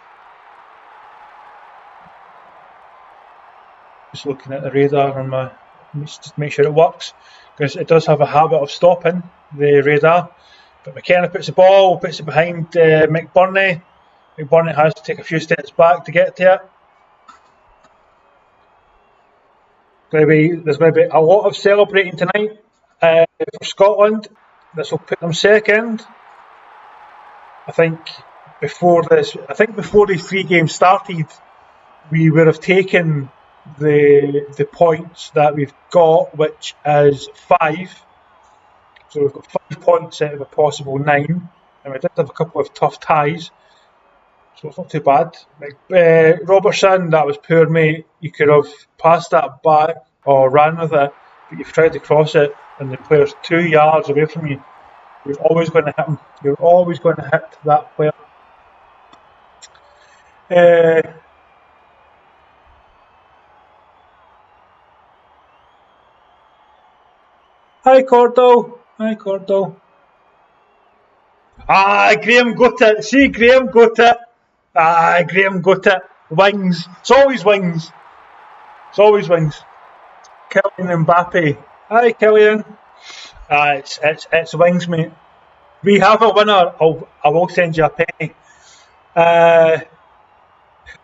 Just looking at the radar on my, just to make sure it works, because it does have a habit of stopping the radar. But McKenna puts the ball, puts it behind McBurney. McBurney has to take a few steps back to get to it. There's going to be a lot of celebrating tonight for Scotland. This will put them second. I think before these 3 games started, we would have taken the points that we've got, which is 5. So we've got 5 points out of a possible 9, and we did have a couple of tough ties, so it's not too bad. Robertson, that was poor, mate. You could have passed that back or ran with it, but you've tried to cross it and the player's 2 yards away from you, you're always going to hit him. You're always going to hit that player. Hi Cordell. Hi Cordell. Graham got it. See, Graham got it. Graham got it. Wings. It's always wings. It's always wings. Kylian Mbappe. Hi Kylian. It's wings, mate. We have a winner. I will send you a penny.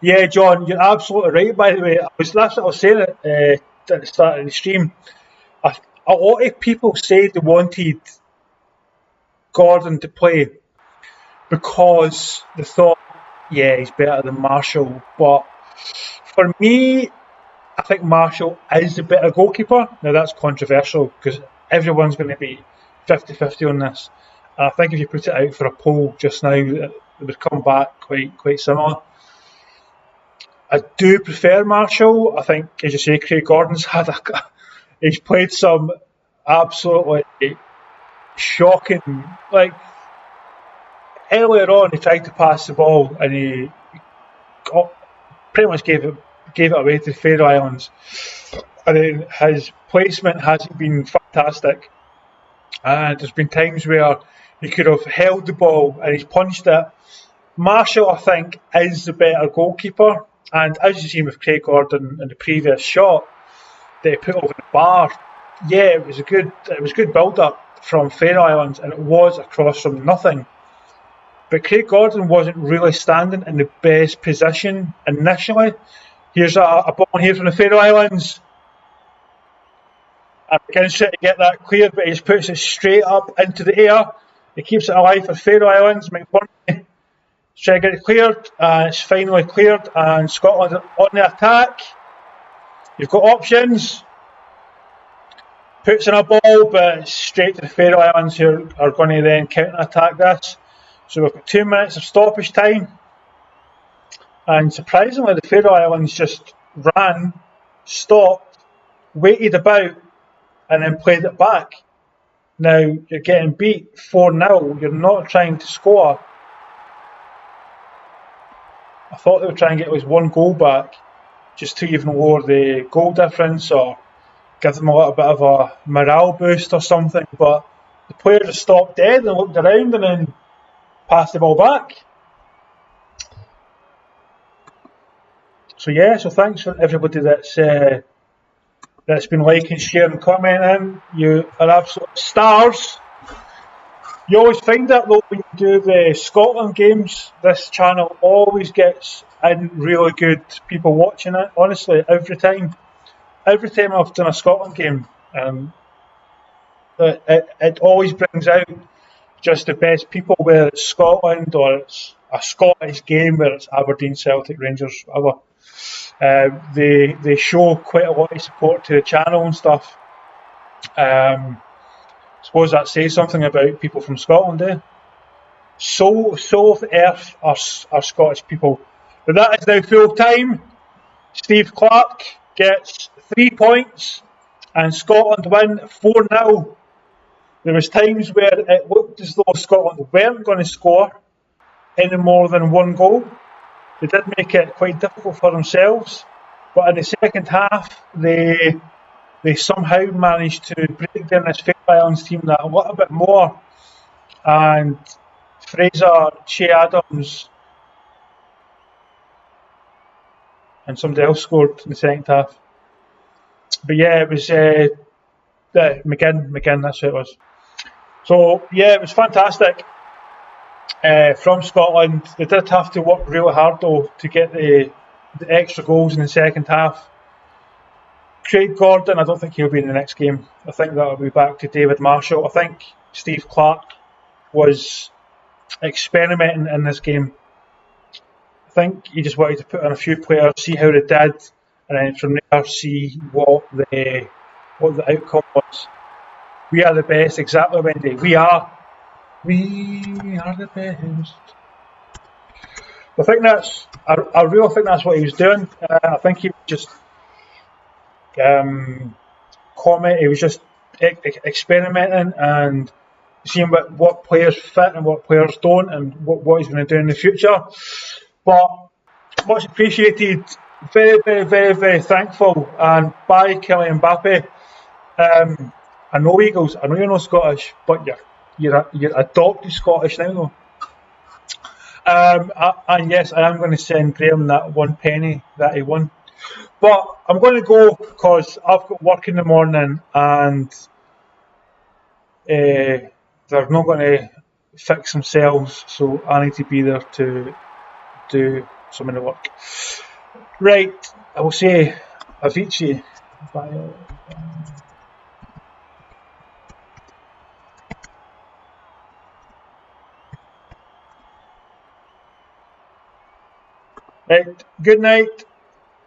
Yeah, John, you're absolutely right. By the way, that's what I was saying at the start of the stream. A lot of people said they wanted Gordon to play because they thought, yeah, he's better than Marshall. But for me, I think Marshall is the better goalkeeper. Now, that's controversial because everyone's going to be 50-50 on this. And I think if you put it out for a poll just now, it would come back quite similar. I do prefer Marshall. I think, as you say, Craig Gordon's he's played some absolutely shocking. Like earlier on, he tried to pass the ball and he pretty much gave it away to the Faroe Islands. And then his placement hasn't been fantastic. And there's been times where he could have held the ball and he's punched it. Marshall, I think, is the better goalkeeper. And as you've seen with Craig Gordon in the previous shot that he put over the bar, yeah, it was good build-up from Faroe Islands, and it was across from nothing. But Craig Gordon wasn't really standing in the best position initially. Here's a ball here from the Faroe Islands. And McKinnon's trying to get that cleared, but he just puts it straight up into the air. He keeps it alive for Faroe Islands. McBurney trying to get it cleared, and it's finally cleared, and Scotland are on the attack. You've got options. Puts in a ball, but it's straight to the Faroe Islands, who are going to then counter-attack this. So we've got 2 minutes of stoppage time. And surprisingly, the Faroe Islands just ran, stopped, waited about, and then played it back. Now, you're getting beat 4-0. You're not trying to score. I thought they were trying to get at least 1 goal back, just to even lower the goal difference or give them a little bit of a morale boost or something. But the players just stopped dead and looked around and then passed the ball back. So yeah, so thanks for everybody that's been liking, sharing, commenting. You are absolute stars. You always find that though when you do the Scotland games, this channel always gets in really good people watching it. Honestly, every time I've done a Scotland game, it always brings out just the best people, whether it's Scotland or it's a Scottish game, whether it's Aberdeen, Celtic, Rangers, whatever. They show quite a lot of support to the channel and stuff. I suppose that says something about people from Scotland, eh? Soul of the earth are Scottish people. But that is now full time. Steve Clark gets 3 points and Scotland win 4-0. There was times where it looked as though Scotland weren't going to score any more than 1 goal. They did make it quite difficult for themselves, but in the second half they somehow managed to break down this Faroe Islands team that a little bit more, and Fraser, Che Adams and somebody else scored in the second half. But yeah, it was McGinn, that's who it was. So yeah, it was fantastic from Scotland. They did have to work really hard though to get the extra goals in the second half. Craig Gordon, I don't think he'll be in the next game. I think that'll be back to David Marshall. I think Steve Clark was experimenting in this game. I think he just wanted to put in a few players, see how they did, and then from there see what the outcome was. We are the best, exactly, Wendy. We are the best. I think I really think that's what he was doing. I think he was just he was just experimenting and seeing what players fit and what players don't, and what he's going to do in the future. But much appreciated. Very, very, very, very thankful. And bye, Kylian Mbappe. I know Eagles. I know you're not Scottish, but you're adopted Scottish now, though. And yes, I am going to send Graham that 1 penny that he won. But I'm going to go because I've got work in the morning, and they're not going to fix themselves, so I need to be there to do some of the work. Right, I will say Avicii. Bye. Right, good night.